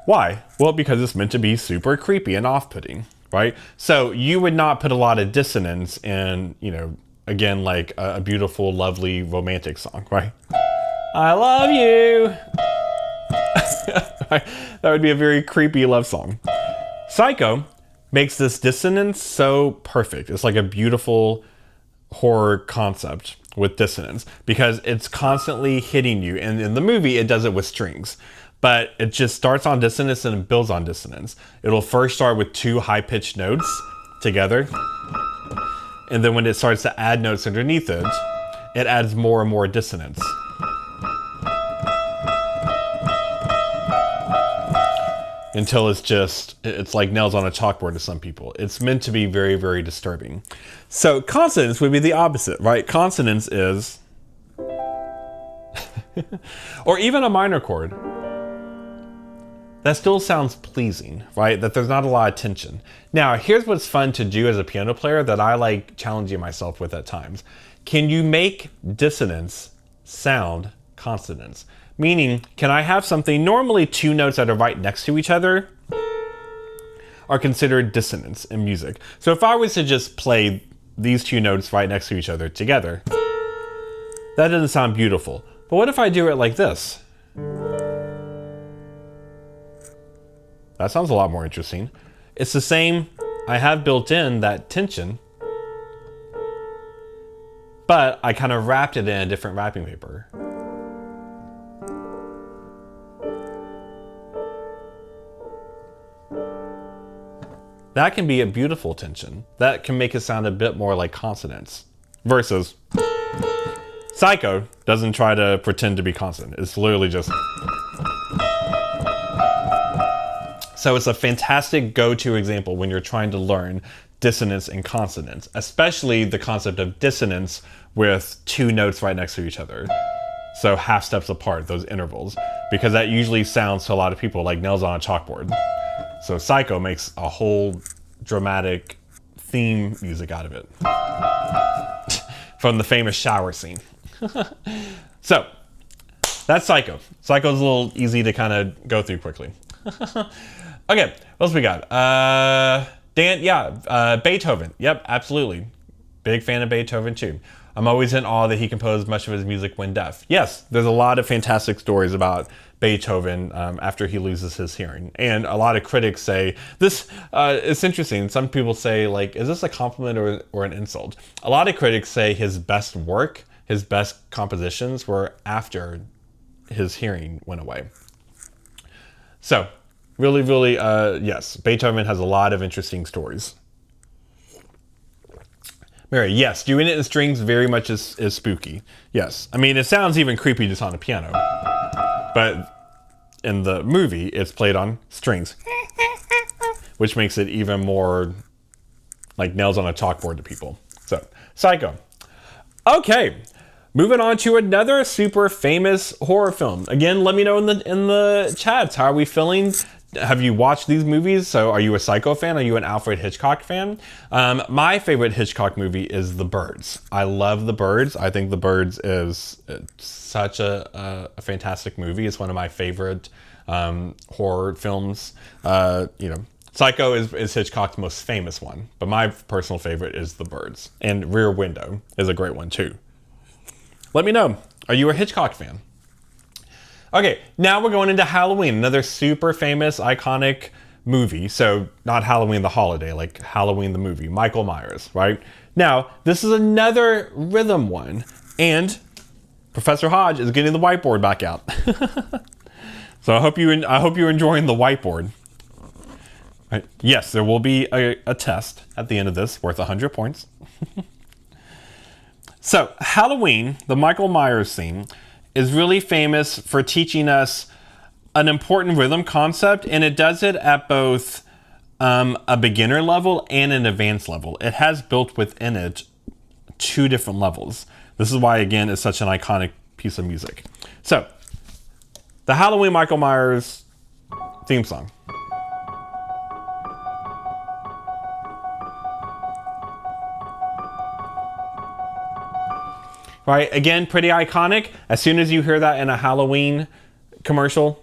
Why? Well, because it's meant to be super creepy and off-putting, right? So you would not put a lot of dissonance in, you know, again, like a beautiful, lovely, romantic song, right? I love you. That would be a very creepy love song. Psycho makes this dissonance so perfect. It's like a beautiful horror concept with dissonance because it's constantly hitting you. And in the movie, it does it with strings. But it just starts on dissonance and it builds on dissonance. It'll first start with two high-pitched notes together. And then when it starts to add notes underneath it, it adds more and more dissonance. Until it's like nails on a chalkboard to some people. It's meant to be very, very disturbing. So consonance would be the opposite, right? Consonance is, or even a minor chord, that still sounds pleasing, right? That there's not a lot of tension. Now, here's what's fun to do as a piano player that I like challenging myself with at times. Can you make dissonance sound consonance? Meaning, can I have something, normally two notes that are right next to each other are considered dissonance in music. So if I was to just play these two notes right next to each other together, that doesn't sound beautiful. But what if I do it like this? That sounds a lot more interesting. It's the same, I have built in that tension, but I kind of wrapped it in a different wrapping paper. That can be a beautiful tension. That can make it sound a bit more like consonants. Versus Psycho doesn't try to pretend to be consonant. It's literally just. So it's a fantastic go-to example when you're trying to learn dissonance and consonance, especially the concept of dissonance with two notes right next to each other. So half steps apart, those intervals, because that usually sounds to a lot of people like nails on a chalkboard. So Psycho makes a whole dramatic theme music out of it. From the famous shower scene. So, that's Psycho. Psycho's a little easy to kind of go through quickly. Okay, what else we got? Beethoven. Yep, absolutely. Big fan of Beethoven too. I'm always in awe that he composed much of his music when deaf. Yes, there's a lot of fantastic stories about Beethoven after he loses his hearing. And a lot of critics say, this, it's interesting. Some people say, like, is this a compliment or an insult? A lot of critics say his best work, his best compositions were after his hearing went away. So, really, really, yes, Beethoven has a lot of interesting stories. Mary, yes, doing it in strings very much is spooky. Yes, I mean, it sounds even creepy just on a piano. But in the movie, it's played on strings, which makes it even more like nails on a chalkboard to people. So, Psycho. Okay, moving on to another super famous horror film. Again, let me know in the chats, how are we feeling? Have you watched these movies? So are you a Psycho fan? Are you an Alfred Hitchcock fan? My favorite Hitchcock movie is The Birds. I love The Birds. I think The Birds is such a fantastic movie. It's one of my favorite horror films. Psycho is Hitchcock's most famous one, but my personal favorite is The Birds. And Rear Window is a great one too. Let me know. Are you a Hitchcock fan? Okay, now we're going into Halloween, another super famous, iconic movie. So not Halloween the holiday, like Halloween the movie, Michael Myers, right? Now, this is another rhythm one, and Professor Hodge is getting the whiteboard back out. So I hope you're enjoying the whiteboard. Right. Yes, there will be a test at the end of this worth 100 points. So Halloween, the Michael Myers theme, is really famous for teaching us an important rhythm concept, and it does it at both a beginner level and an advanced level. It has built within it 2 different levels. This is why, again, it's such an iconic piece of music. So, the Halloween Michael Myers theme song. Right, again, pretty iconic. As soon as you hear that in a Halloween commercial,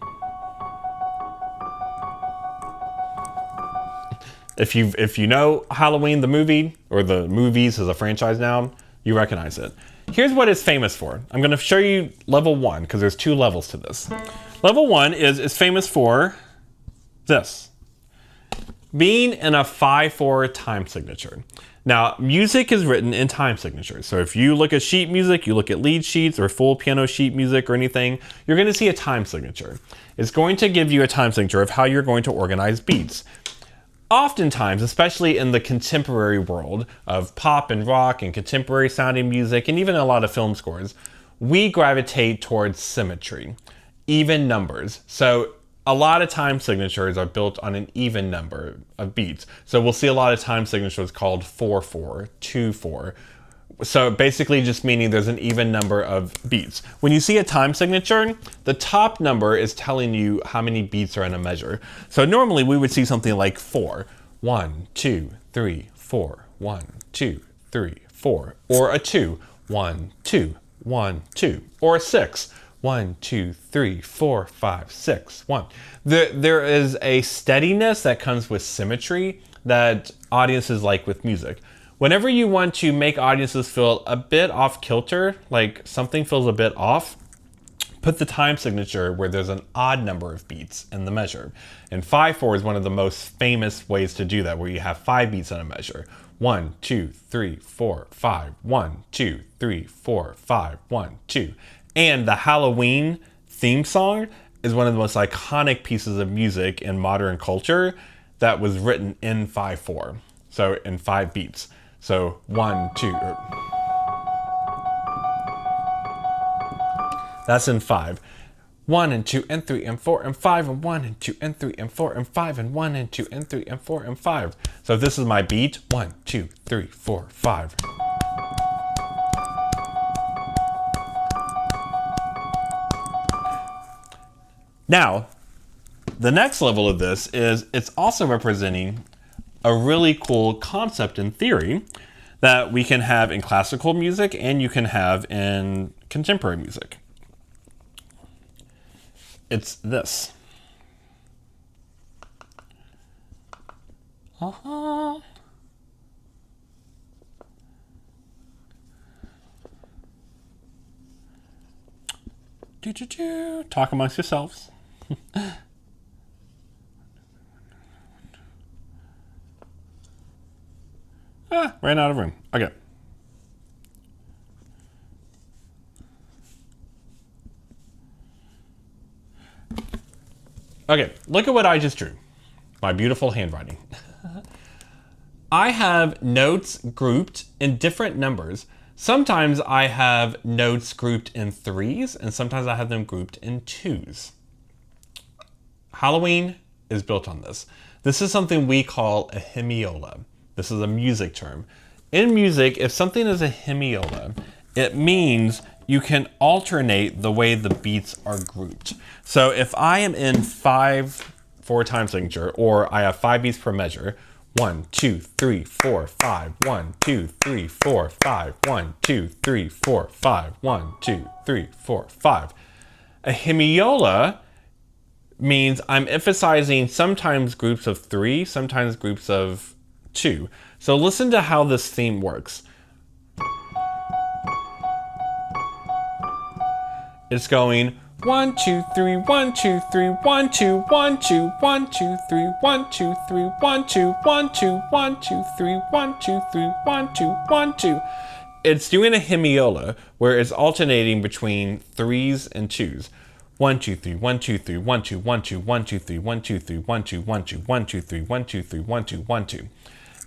if you know Halloween the movie, or the movies as a franchise now, you recognize it. Here's what it's famous for. I'm going to show you level 1 because there's 2 levels to this. Level 1 is famous for this, being in a 5/4 time signature. Now, music is written in time signatures. So if you look at sheet music, you look at lead sheets or full piano sheet music or anything, you're going to see a time signature. It's going to give you a time signature of how you're going to organize beats. Oftentimes, especially in the contemporary world of pop and rock and contemporary sounding music, and even a lot of film scores, we gravitate towards symmetry, even numbers. So a lot of time signatures are built on an even number of beats. So we'll see a lot of time signatures called 4/4, 2/4. So basically just meaning there's an even number of beats. When you see a time signature, the top number is telling you how many beats are in a measure. So normally we would see something like 4. 1, 2, 3, 4. 1, 2, 3, 4. Or a 2. 1, 2, 1, 2. Or a 6. 1, 2, 3, 4, 5, 6, 1. There is a steadiness that comes with symmetry that audiences like with music. Whenever you want to make audiences feel a bit off kilter, like something feels a bit off, put the time signature where there's an odd number of beats in the measure. And 5/4 is one of the most famous ways to do that, where you have 5 beats in a measure. 1, 2, 3, 4, 5. 1, 2, 3, 4, 5. 1, 2. And the Halloween theme song is one of the most iconic pieces of music in modern culture that was written in 5/4. So in 5 beats. So 1, 2. That's in 5. 1 and 2 and 3 and 4 and 5 and 1 and 2 and 3 and 4 and 5 and 1 and 2 and 3 and 4 and 5. So if this is my beat, 1, 2, 3, 4, 5. Now, the next level of this is it's also representing a really cool concept in theory that we can have in classical music and you can have in contemporary music. It's this. Talk amongst yourselves. Ran out of room. Okay. Okay, look at what I just drew. My beautiful handwriting. I have notes grouped in different numbers. Sometimes I have notes grouped in 3s, and sometimes I have them grouped in 2s. Halloween is built on this. This is something we call a hemiola. This is a music term. In music, if something is a hemiola, it means you can alternate the way the beats are grouped. So if I am in 5/4 time signature, or I have 5 beats per measure, 1, 2, 3, 4, 5, 1, 2, 3, 4, 5, 1, 2, 3, 4, 5, 1, 2, 3, 4, 5. A hemiola means I'm emphasizing sometimes groups of 3, sometimes groups of 2. So listen to how this theme works. It's going 1, 2, 3, 1, 2, 3, 1, 2, 1, 2, 1, 2, 3, 1, 2, 3, 1, 2, 1, 2, 1, 2, 3, 1, 2, 3, 1, 2, 1, 2. It's doing a hemiola where it's alternating between threes and twos. 1, 2, 3, 1, 2, 3, 1, 2, 1, 2, 1, 2, 3, 1, 2, 3, 1, 2, 1, 2, 1, 2, 3, 1, 2, 3, 1, 2, 1, 2.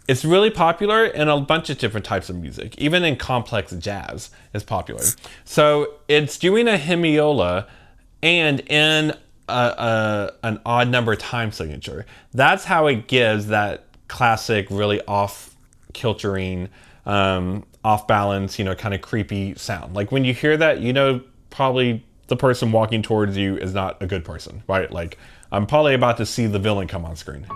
It's really popular in a bunch of different types of music. Even in complex jazz is popular. So it's doing a hemiola and in an odd number time signature. That's how it gives that classic, really off-kiltering, off-balance, kind of creepy sound. Like when you hear that, probably the person walking towards you is not a good person, right? Like I'm probably about to see the villain come on screen.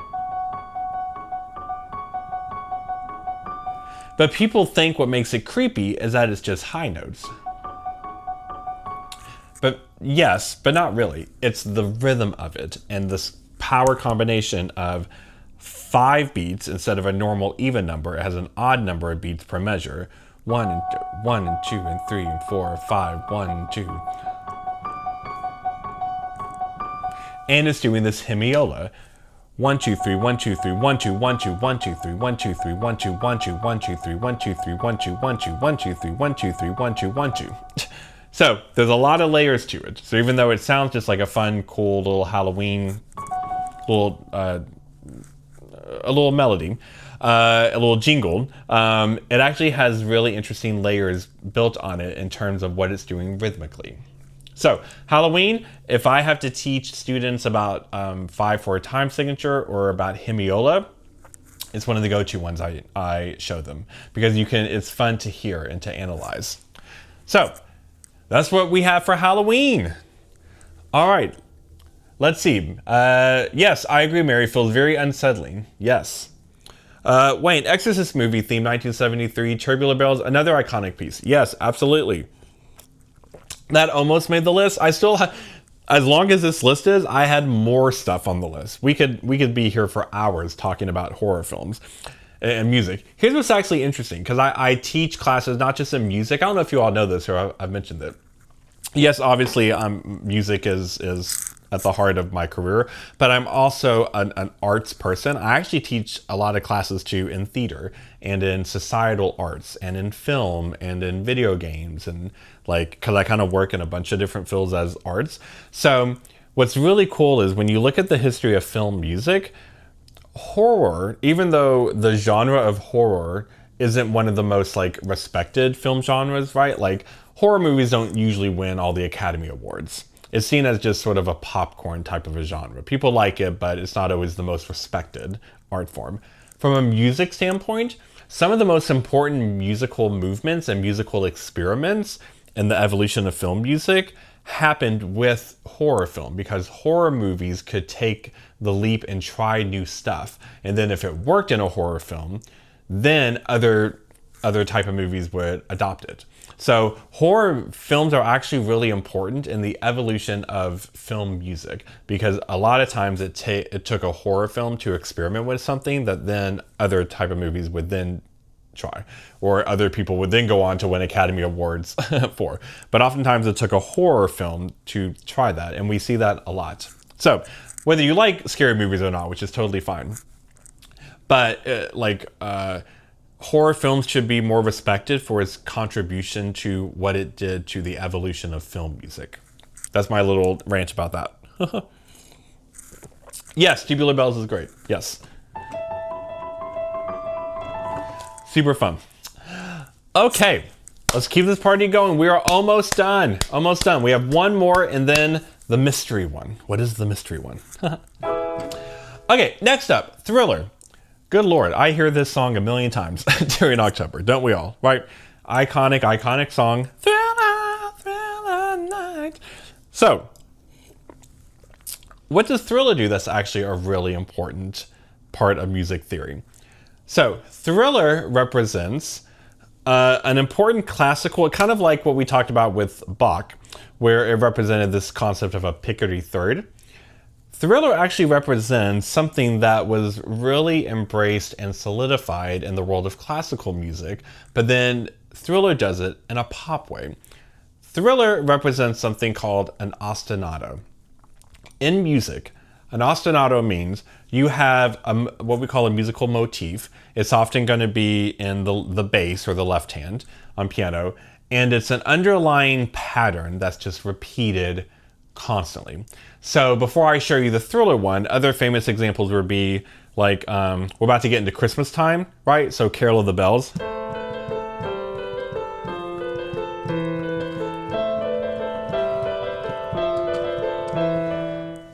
But people think what makes it creepy is that it's just high notes. But yes, but not really. It's the rhythm of it and this power combination of 5 beats instead of a normal even number. It has an odd number of beats per measure. 1 and 2 and 3 and 4 and 5, 1 and 2. And it's doing this hemiola. 1, 2, 3, 1, 2, 3, 1, 2, 1, 2, 1, 2, 3, 1, 2, 3, 1, 2, 1, 2, 1, 2, 3, 1, 2, 3, 1, 2, 1, 2, 1, 2, 3, 1, 2, 3, 1, 2, 1, 2. So there's a lot of layers to it. So even though it sounds just like a fun, cool little Halloween, a little melody, a little jingle, it actually has really interesting layers built on it in terms of what it's doing rhythmically. So Halloween, if I have to teach students about 5/4 time signature or about hemiola, it's one of the go-to ones I show them because it's fun to hear and to analyze. So that's what we have for Halloween. All right, let's see. Yes, I agree, Mary. Feels very unsettling. Yes. Wayne, Exorcist movie theme, 1973, Tubular Bells, another iconic piece. Yes, absolutely. That almost made the list. I still have, as long as this list is, I had more stuff on the list. We could be here for hours talking about horror films and music. Here's what's actually interesting, because I teach classes not just in music. I don't know if you all know this or I've mentioned it. Yes, obviously, music is at the heart of my career, but I'm also an arts person. I actually teach a lot of classes too in theater and in societal arts and in film and in video games, and because I kind of work in a bunch of different fields as arts. So what's really cool is when you look at the history of film music, horror, even though the genre of horror isn't one of the most respected film genres, right? Like horror movies don't usually win all the Academy Awards. It's seen as just sort of a popcorn type of a genre. People like it, but it's not always the most respected art form. From a music standpoint, some of the most important musical movements and musical experiments in the evolution of film music happened with horror film, because horror movies could take the leap and try new stuff. And then if it worked in a horror film, then other type of movies would adopt it. So horror films are actually really important in the evolution of film music, because a lot of times it took a horror film to experiment with something that then other type of movies would then try, or other people would then go on to win Academy Awards for. But oftentimes it took a horror film to try that, and we see that a lot. So whether you like scary movies or not, which is totally fine, but horror films should be more respected for its contribution to what it did to the evolution of film music. That's my little rant about that. Yes, Tubular Bells is great. Yes. Super fun. Okay, let's keep this party going. We are almost done. Almost done. We have one more and then the mystery one. What is the mystery one? Okay, next up, Thriller. Good Lord, I hear this song a million times during October, don't we all, right? Iconic song. Thriller, Thriller night. So, what does Thriller do that's actually a really important part of music theory? So, Thriller represents an important classical, kind of like what we talked about with Bach, where it represented this concept of a picardy third. Thriller actually represents something that was really embraced and solidified in the world of classical music, but then Thriller does it in a pop way. Thriller represents something called an ostinato. In music, an ostinato means you have what we call a musical motif. It's often going to be in the bass or the left hand on piano, and it's an underlying pattern that's just repeated constantly. So before I show you the Thriller one, other famous examples would be like, we're about to get into Christmas time, right? So Carol of the Bells.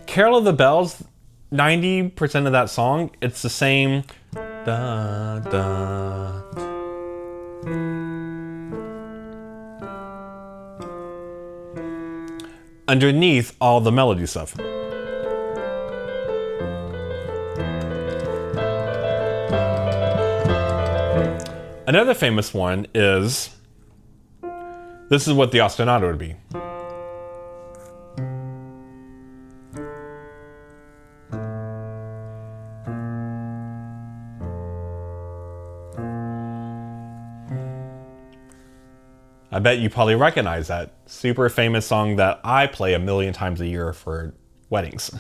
Carol of the Bells, 90% of that song, it's the same da da. Underneath all the melody stuff. Another famous one is, this is what the ostinato would be. I bet you probably recognize that super famous song that I play a million times a year for weddings.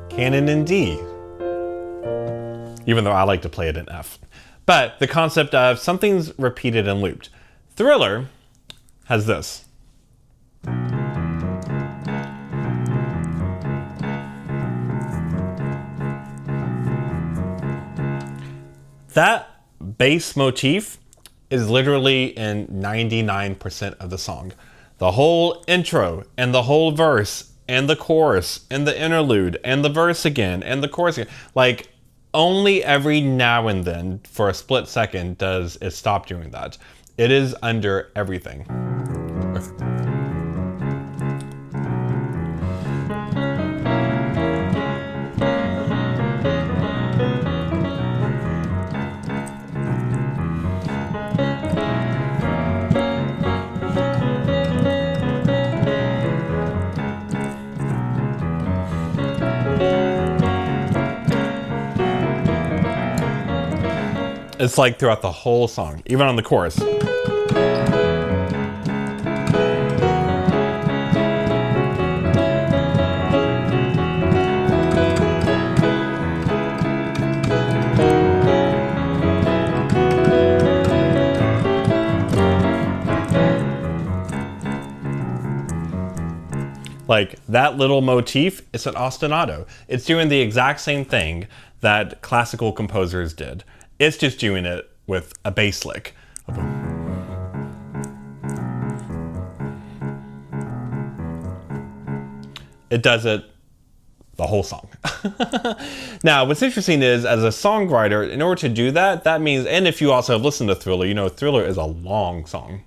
Canon in D, even though I like to play it in F. But the concept of something's repeated and looped. Thriller has this. That bass motif is literally in 99% of the song. The whole intro and the whole verse and the chorus and the interlude and the verse again and the chorus again. Like, only every now and then for a split second does it stop doing that. It is under everything. It's like throughout the whole song, even on the chorus. Like, that little motif, it's an ostinato. It's doing the exact same thing that classical composers did. It's just doing it with a bass lick. It does it the whole song. Now, what's interesting is, as a songwriter, in order to do that, that means, and if you also have listened to Thriller, you know Thriller is a long song.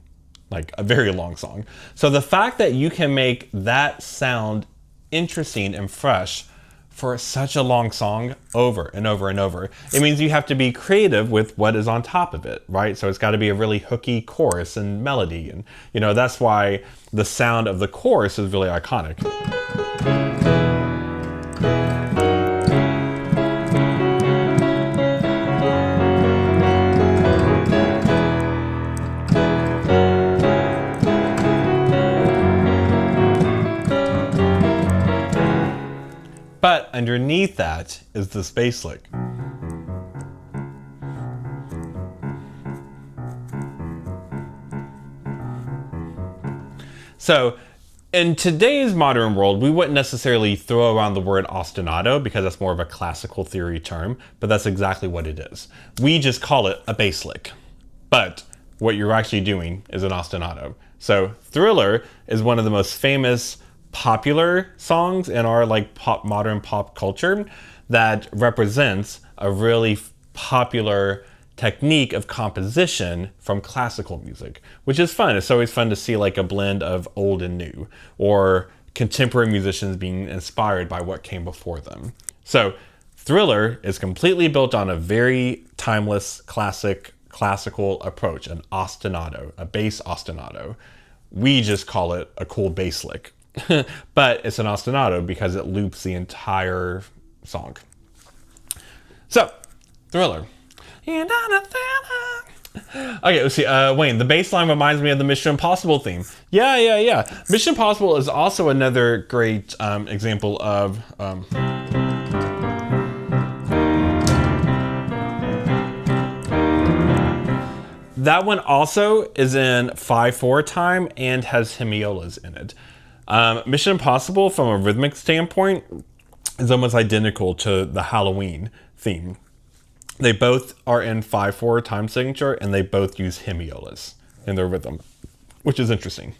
Like, a very long song. So the fact that you can make that sound interesting and fresh for such a long song over and over and over, it means you have to be creative with what is on top of it, right? So it's got to be a really hooky chorus and melody. And, you know, that's why the sound of the chorus is really iconic. But underneath that is this bass lick. So in today's modern world, we wouldn't necessarily throw around the word ostinato because that's more of a classical theory term, but that's exactly what it is. We just call it a bass lick. But what you're actually doing is an ostinato. So Thriller is one of the most famous popular songs in our modern pop culture that represents a really popular technique of composition from classical music, which is fun. It's always fun to see like a blend of old and new, or contemporary musicians being inspired by what came before them. So Thriller is completely built on a very timeless classical approach, an ostinato, a bass ostinato. We just call it a cool bass lick. But it's an ostinato because it loops the entire song. So, Thriller. Okay, let's see. Wayne, the bass line reminds me of the Mission Impossible theme. Yeah. Mission Impossible is also another great example of... that one also is in 5/4 time and has hemiolas in it. Mission Impossible, from a rhythmic standpoint, is almost identical to the Halloween theme. They both are in 5/4 time signature, and they both use hemiolas in their rhythm, which is interesting.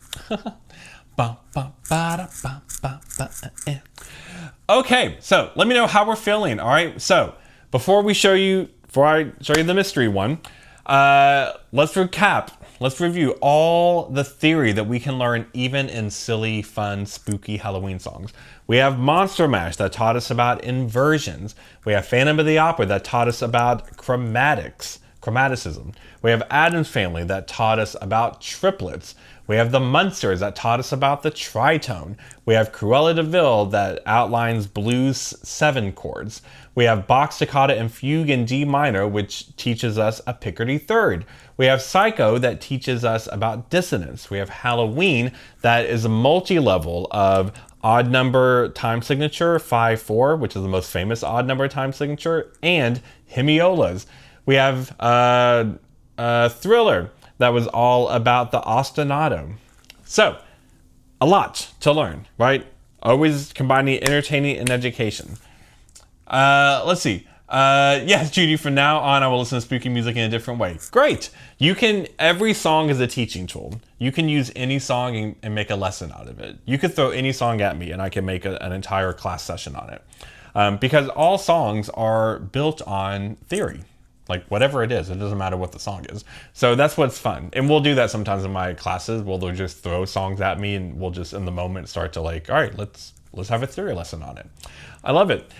Okay, so let me know how we're feeling. All right, so before I show you the mystery one, let's recap. Let's review all the theory that we can learn even in silly, fun, spooky Halloween songs. We have Monster Mash that taught us about inversions. We have Phantom of the Opera that taught us about chromaticism. We have Addams Family that taught us about triplets. We have the Munsters that taught us about the tritone. We have Cruella de Vil that outlines blues 7 chords. We have Bach Toccata and Fugue in D minor, which teaches us a Picardy third. We have Psycho that teaches us about dissonance. We have Halloween that is a multi-level of odd number time signature, 5/4, which is the most famous odd number time signature, and hemiolas. We have Thriller that was all about the ostinato. So, a lot to learn, right? Always combining entertaining and education. Let's see. Yes, Judy, from now on, I will listen to spooky music in a different way. Great. Every song is a teaching tool. You can use any song and make a lesson out of it. You could throw any song at me and I can make an entire class session on it. Because all songs are built on theory. Like whatever it is, it doesn't matter what the song is. So that's what's fun. And we'll do that sometimes in my classes. They'll just throw songs at me and we'll just in the moment start to all right, let's have a theory lesson on it. I love it.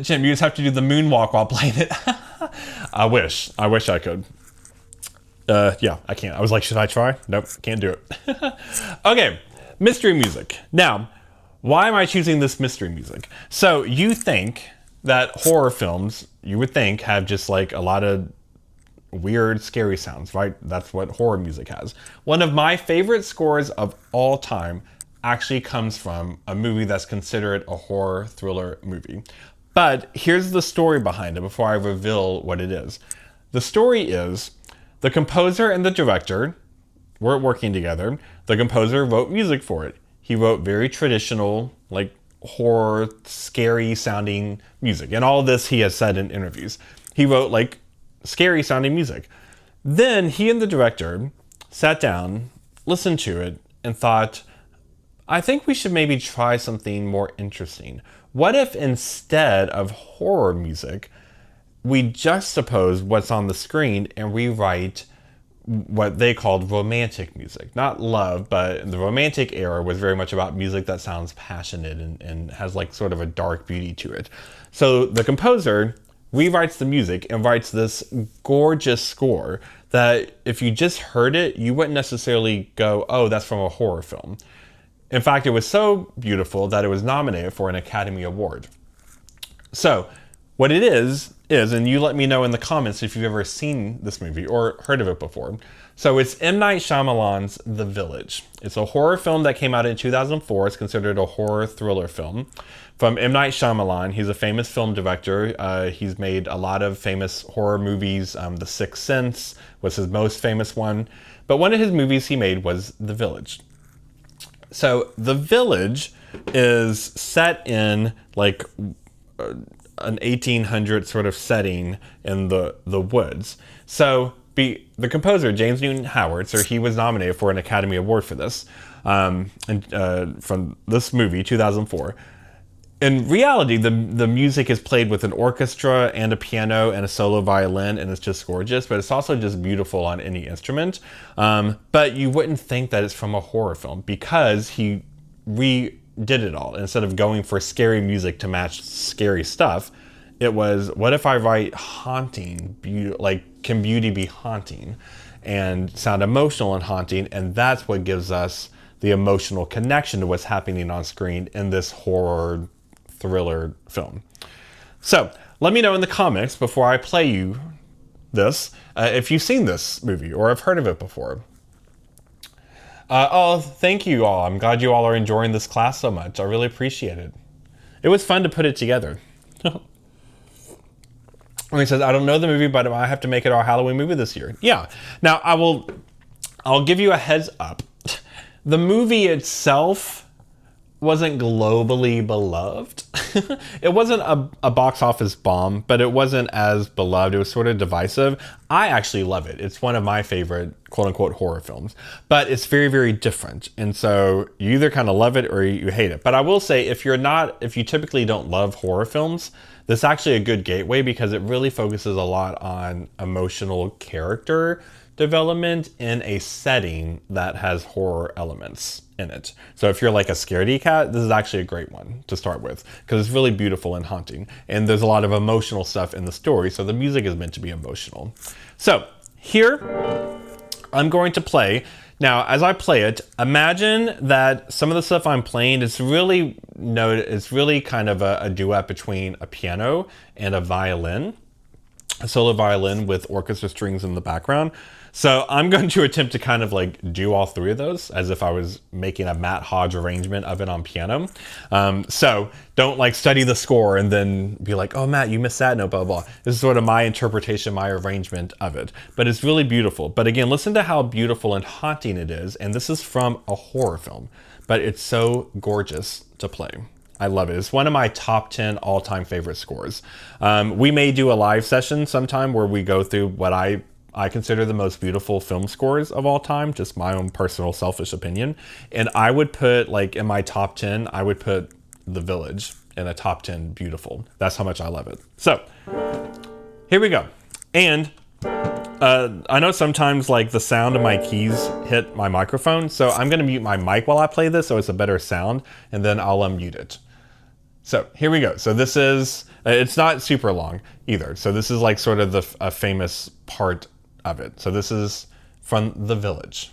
Jim, you just have to do the moonwalk while playing it. I wish I could. Yeah, I can't. I was like, should I try? Nope, can't do it. Okay, mystery music. Now, why am I choosing this mystery music? So you think that horror films, you would think, have just like a lot of weird, scary sounds, right? That's what horror music has. One of my favorite scores of all time actually comes from a movie that's considered a horror thriller movie. But here's the story behind it before I reveal what it is. The story is the composer and the director were working together. The composer wrote music for it. He wrote very traditional, like horror, scary sounding music. And all of this he has said in interviews. He wrote like scary sounding music. Then he and the director sat down, listened to it, and thought, I think we should maybe try something more interesting. What if instead of horror music, we juxtapose what's on the screen and rewrite what they called romantic music? Not love, but the romantic era was very much about music that sounds passionate and has like sort of a dark beauty to it. So the composer rewrites the music and writes this gorgeous score that if you just heard it, you wouldn't necessarily go, oh, that's from a horror film. In fact, it was so beautiful that it was nominated for an Academy Award. So, what it is, and you let me know in the comments if you've ever seen this movie or heard of it before. So it's M. Night Shyamalan's The Village. It's a horror film that came out in 2004. It's considered a horror thriller film. From M. Night Shyamalan, he's a famous film director. He's made a lot of famous horror movies. The Sixth Sense was his most famous one. But one of his movies he made was The Village. So The Village is set in like an 1800 sort of setting in the woods. So the composer, James Newton Howard, so he was nominated for an Academy Award for this, from this movie, 2004. In reality, the music is played with an orchestra and a piano and a solo violin, and it's just gorgeous, but it's also just beautiful on any instrument. But you wouldn't think that it's from a horror film because he redid it all. Instead of going for scary music to match scary stuff, It was, what if I write haunting, like can beauty be haunting and sound emotional and haunting? And that's what gives us the emotional connection to what's happening on screen in this horror thriller film. So let me know in the comments before I play you this, if you've seen this movie or have heard of it before. Oh, thank you all. I'm glad you all are enjoying this class so much. I really appreciate it. It was fun to put it together. And he says, I don't know the movie, but I have to make it our Halloween movie this year. Yeah. Now, I'll give you a heads up. The movie itself wasn't globally beloved. It wasn't a box office bomb, but it wasn't as beloved. It was sort of divisive. I actually love it. It's one of my favorite quote unquote horror films, but it's very, very different. And so you either kind of love it or you hate it. But I will say, if you typically don't love horror films, this is actually a good gateway because it really focuses a lot on emotional character development in a setting that has horror elements in it. So if you're like a scaredy cat, this is actually a great one to start with because it's really beautiful and haunting. And there's a lot of emotional stuff in the story, so the music is meant to be emotional. So here, I'm going to play. Now, as I play it, imagine that some of the stuff I'm playing is really kind of a duet between a piano and a violin, a solo violin with orchestra strings in the background. So I'm going to attempt to kind of like do all three of those as if I was making a Matt Hodge arrangement of it on piano. So don't like study the score and then be like, oh, Matt, you missed that note, blah, blah, blah. This is sort of my interpretation, my arrangement of it. But it's really beautiful. But again, listen to how beautiful and haunting it is. And this is from a horror film, but it's so gorgeous to play. I love it. It's one of my top 10 all-time favorite scores. We may do a live session sometime where we go through what I consider the most beautiful film scores of all time, just my own personal selfish opinion. And I would put, like, in my top 10, I would put The Village in a top 10 beautiful. That's how much I love it. So, here we go. And I know sometimes like the sound of my keys hit my microphone, so I'm gonna mute my mic while I play this so it's a better sound, and then I'll unmute it. So here we go. So this is, it's not super long either. So this is like sort of a famous part of it. So this is from The Village.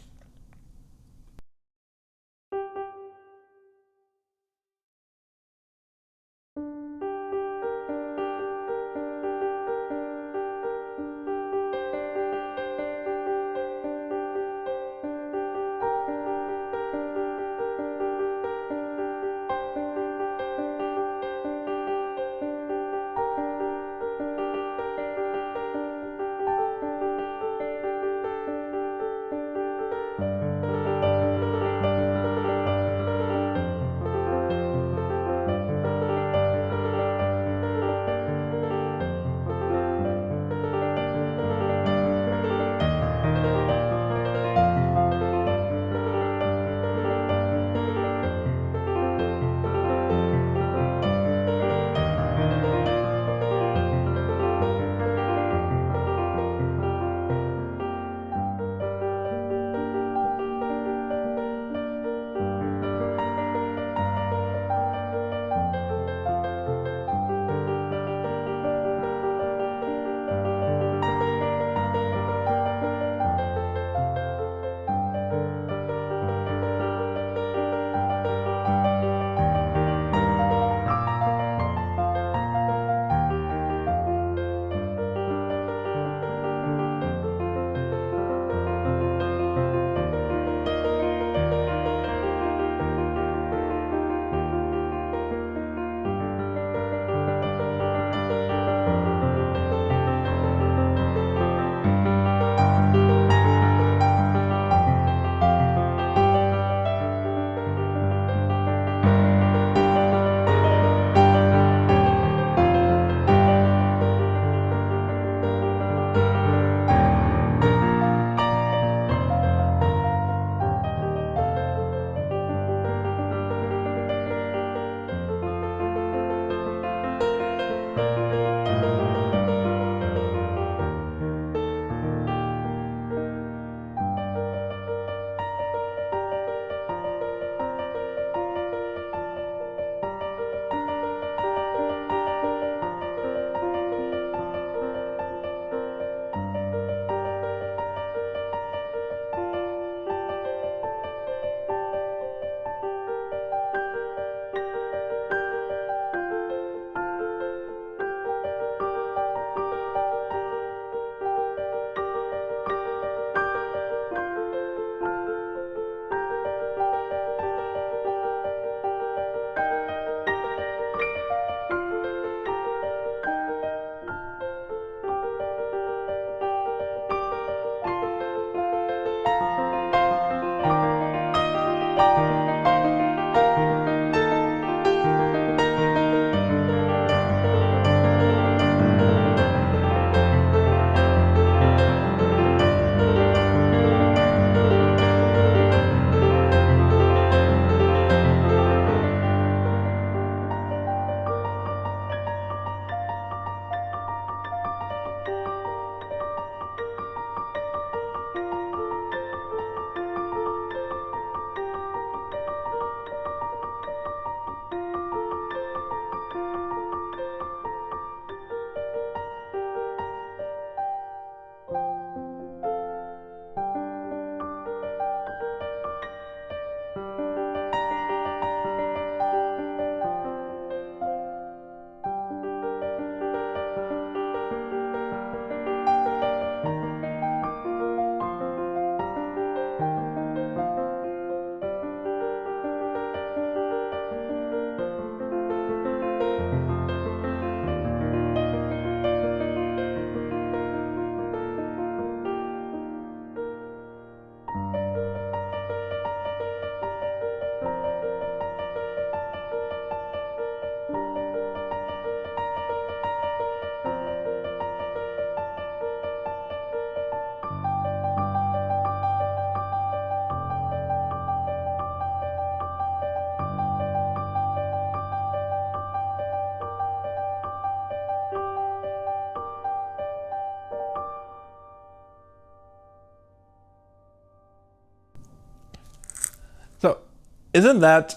Isn't that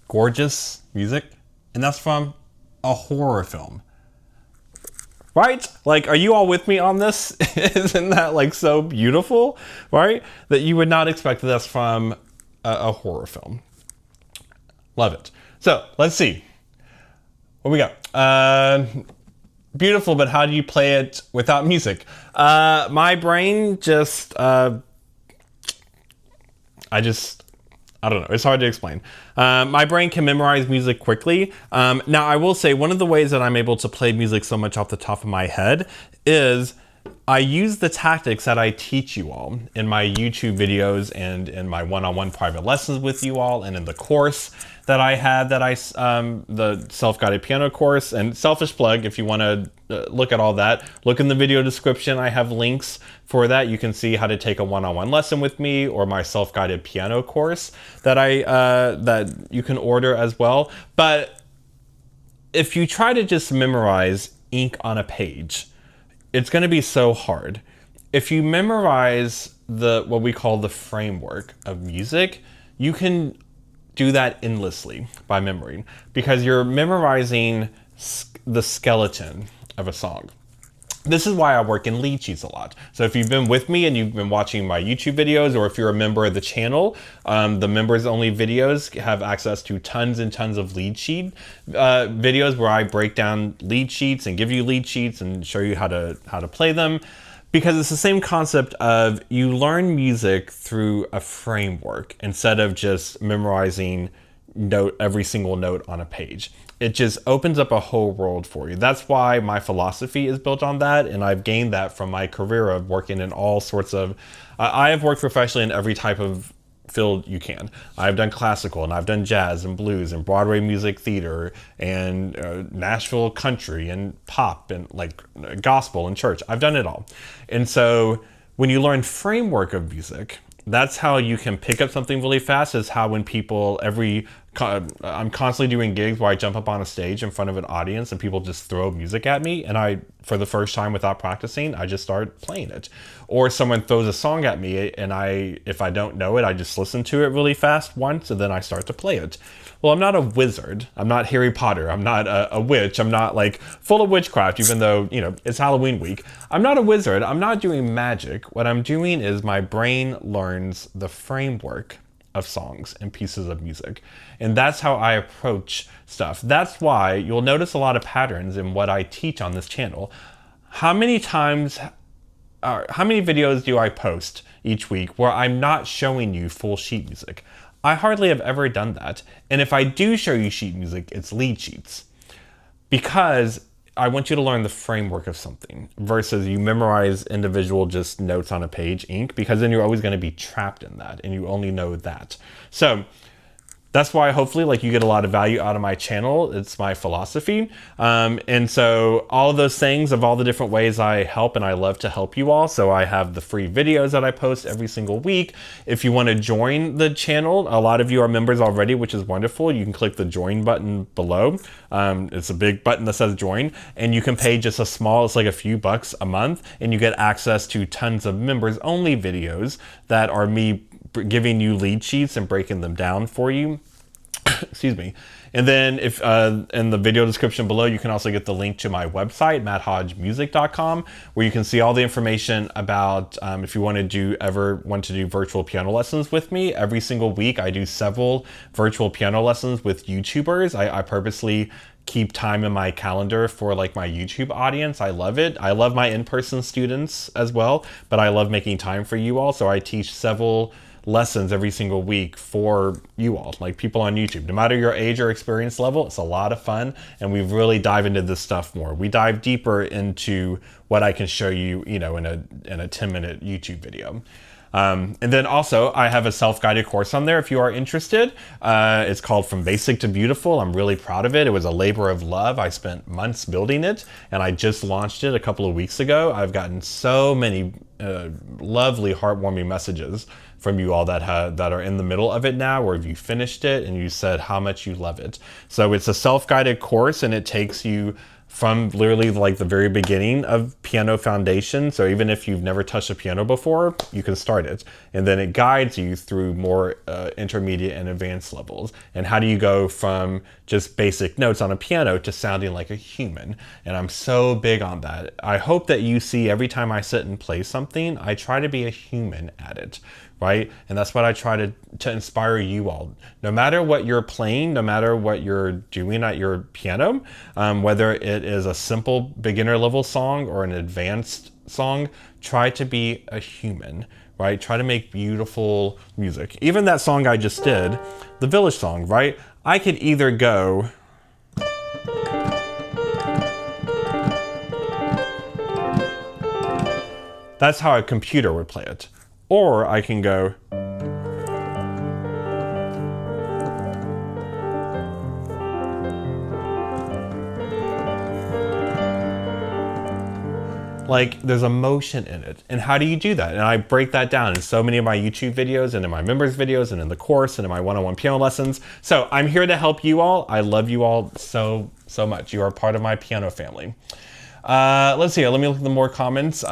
gorgeous music? And that's from a horror film. Right? Like, are you all with me on this? Isn't that like so beautiful? Right? That you would not expect this from a horror film. Love it. So let's see. What we got? Beautiful, but how do you play it without music? My brain just, I don't know. It's hard to explain. My brain can memorize music quickly. Now, I will say one of the ways that I'm able to play music so much off the top of my head is I use the tactics that I teach you all in my YouTube videos and in my one-on-one private lessons with you all, and in the course that I had, the self-guided piano course. And selfish plug, if you want to look at all that, look in the video description. I have links for that. You can see how to take a one-on-one lesson with me, or my self-guided piano course that that you can order as well. But if you try to just memorize ink on a page, it's going to be so hard. If you memorize what we call the framework of music, you can do that endlessly by memory, because you're memorizing the skeleton of a song. This is why I work in lead sheets a lot. So if you've been with me and you've been watching my YouTube videos, or if you're a member of the channel, the members only videos have access to tons and tons of lead sheet videos where I break down lead sheets and give you lead sheets and show you how to play them. Because it's the same concept of you learn music through a framework instead of just memorizing every single note on a page. It just opens up a whole world for you. That's why my philosophy is built on that, and I've gained that from my career of working in all sorts of... I have worked professionally in every type of field you can. I've done classical, and I've done jazz and blues and Broadway music theater and Nashville country and pop and like gospel and church. I've done it all. And so when you learn framework of music, that's how you can pick up something really fast. Is how when people I'm constantly doing gigs where I jump up on a stage in front of an audience and people just throw music at me, and for the first time without practicing, I just start playing it. Or someone throws a song at me, and if I don't know it, I just listen to it really fast once, and then I start to play it. Well, I'm not a wizard. I'm not Harry Potter. I'm not a witch. I'm not like full of witchcraft, even though, it's Halloween week. I'm not a wizard. I'm not doing magic. What I'm doing is my brain learns the framework of songs and pieces of music. And that's how I approach stuff. That's why you'll notice a lot of patterns in what I teach on this channel. How many videos do I post each week where I'm not showing you full sheet music? I hardly have ever done that. And if I do show you sheet music, it's lead sheets. Because I want you to learn the framework of something versus you memorize individual just notes on a page, ink, because then you're always going to be trapped in that and you only know that. So that's why hopefully you get a lot of value out of my channel. It's my philosophy. And so all of those things of all the different ways I help, and I love to help you all. So I have the free videos that I post every single week. If you want to join the channel, a lot of you are members already, which is wonderful. You can click the join button below. It's a big button that says join, and you can pay just it's like a few bucks a month, and you get access to tons of members only videos that are me giving you lead sheets and breaking them down for you. Excuse me. And then if in the video description below, you can also get the link to my website, matthodgemusic.com, where you can see all the information about if you want to do virtual piano lessons with me. Every single week, I do several virtual piano lessons with YouTubers. I purposely keep time in my calendar for my YouTube audience. I love it. I love my in-person students as well, but I love making time for you all. So I teach several lessons every single week for you all, people on YouTube. No matter your age or experience level, it's a lot of fun, and we really dive into this stuff more. We dive deeper into what I can show you, in a 10-minute YouTube video. And then also I have a self-guided course on there if you are interested. It's called From Basic to Beautiful. I'm really proud of it. It was a labor of love. I spent months building it, and I just launched it a couple of weeks ago. I've gotten so many lovely, heartwarming messages from you all that are in the middle of it now, or if you finished it and you said how much you love it. So it's a self-guided course, and it takes you from literally like the very beginning of piano foundation. So even if you've never touched a piano before, you can start it. And then it guides you through more intermediate and advanced levels. And how do you go from just basic notes on a piano to sounding like a human? And I'm so big on that. I hope that you see every time I sit and play something, I try to be a human at it, right? And that's what I try to inspire you all. No matter what you're playing, no matter what you're doing at your piano, whether it is a simple beginner level song or an advanced song, try to be a human, right? Try to make beautiful music. Even that song I just did, the Village song, right? I could either go that's how a computer would play it. Or I can go like there's emotion in it. And how do you do that? And I break that down in so many of my YouTube videos and in my members videos and in the course and in my one-on-one piano lessons. So I'm here to help you all. I love you all so much. You are part of my piano family. Let's see, let me look at the more comments.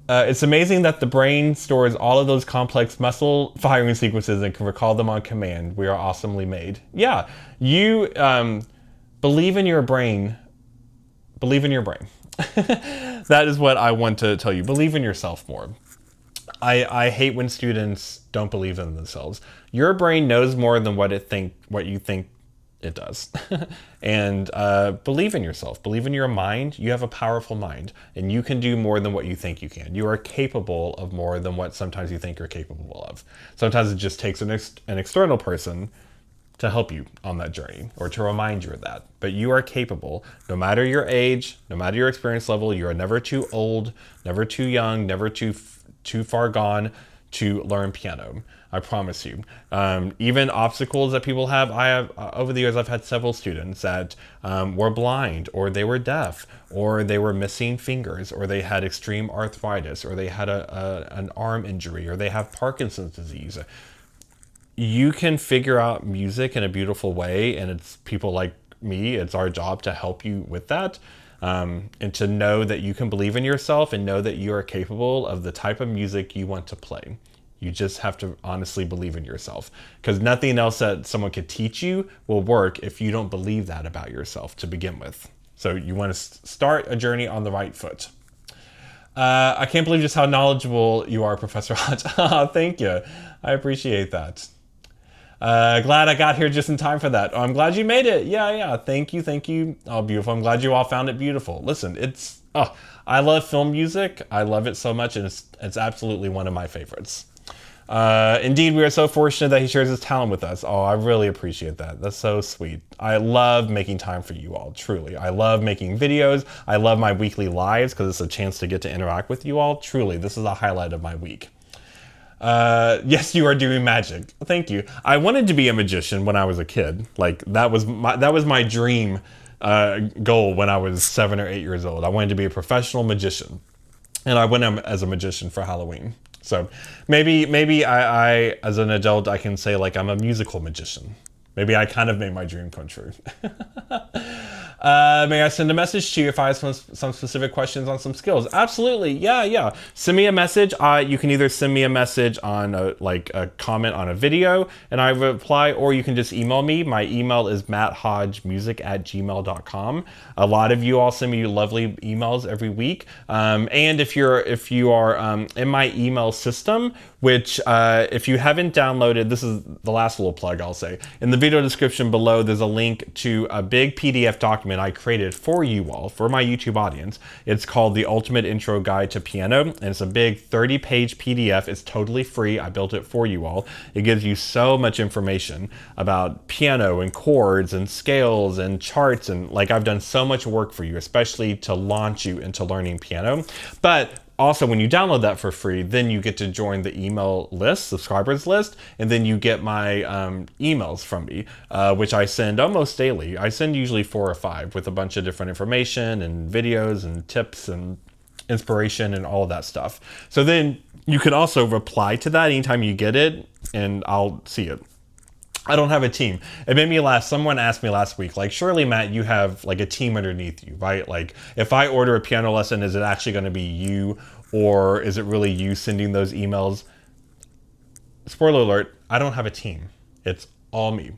It's amazing that the brain stores all of those complex muscle firing sequences and can recall them on command. We are awesomely made. Yeah, you believe in your brain. Believe in your brain. That is what I want to tell you. Believe in yourself more. I hate when students don't believe in themselves. Your brain knows more than what you think it does. And believe in yourself. Believe in your mind. You have a powerful mind, and you can do more than what you think you can. You are capable of more than what sometimes you think you're capable of. Sometimes it just takes an external person to help you on that journey or to remind you of that. But you are capable, no matter your age, no matter your experience level. You are never too old, never too young, never too far gone to learn piano. I promise you. Even obstacles that people have, over the years, I've had several students that were blind, or they were deaf, or they were missing fingers, or they had extreme arthritis, or they had an arm injury, or they have Parkinson's disease. You can figure out music in a beautiful way, and it's people like me, it's our job to help you with that. And to know that you can believe in yourself and know that you are capable of the type of music you want to play. You just have to honestly believe in yourself, because nothing else that someone could teach you will work if you don't believe that about yourself to begin with. So you want to start a journey on the right foot. I can't believe just how knowledgeable you are, Professor Hodge. Thank you. I appreciate that. Glad I got here just in time for that. Oh, I'm glad you made it. Yeah. Thank you. Oh, beautiful. I'm glad you all found it beautiful. Listen, I love film music. I love it so much, and it's absolutely one of my favorites. Indeed, we are so fortunate that he shares his talent with us. Oh, I really appreciate that. That's so sweet. I love making time for you all, truly. I love making videos. I love my weekly lives because it's a chance to get to interact with you all. Truly, this is a highlight of my week. Yes, you are doing magic. Thank you. I wanted to be a magician when I was a kid. Like that was my dream goal when I was 7 or 8 years old. I wanted to be a professional magician, and I went as a magician for Halloween. So maybe I as an adult I can say like I'm a musical magician. Maybe I kind of made my dream come true. May I send a message to you if I have some specific questions on some skills? Absolutely. Yeah. Send me a message. You can either send me a message on a comment on a video and I reply, or you can just email me. My email is matthodgemusic@gmail.com. A lot of you all send me lovely emails every week. And if you are in my email system, which if you haven't downloaded, this is the last little plug I'll say. In the video description below, there's a link to a big PDF document I created for you all, for my YouTube audience. It's called The Ultimate Intro Guide to Piano, and it's a big 30-page PDF. It's totally free. I built it for you all. It gives you so much information about piano and chords and scales and charts, and like I've done so much work for you, especially to launch you into learning piano. But also, when you download that for free, then you get to join the email list, subscribers list, and then you get my emails from me, which I send almost daily. I send usually 4 or 5 with a bunch of different information and videos and tips and inspiration and all of that stuff. So then you can also reply to that anytime you get it, and I'll see it. I don't have a team. It made me laugh. Someone asked me last week, like, surely, Matt, you have like a team underneath you, right? Like, if I order a piano lesson, is it actually going to be you, or is it really you sending those emails? Spoiler alert, I don't have a team. It's all me.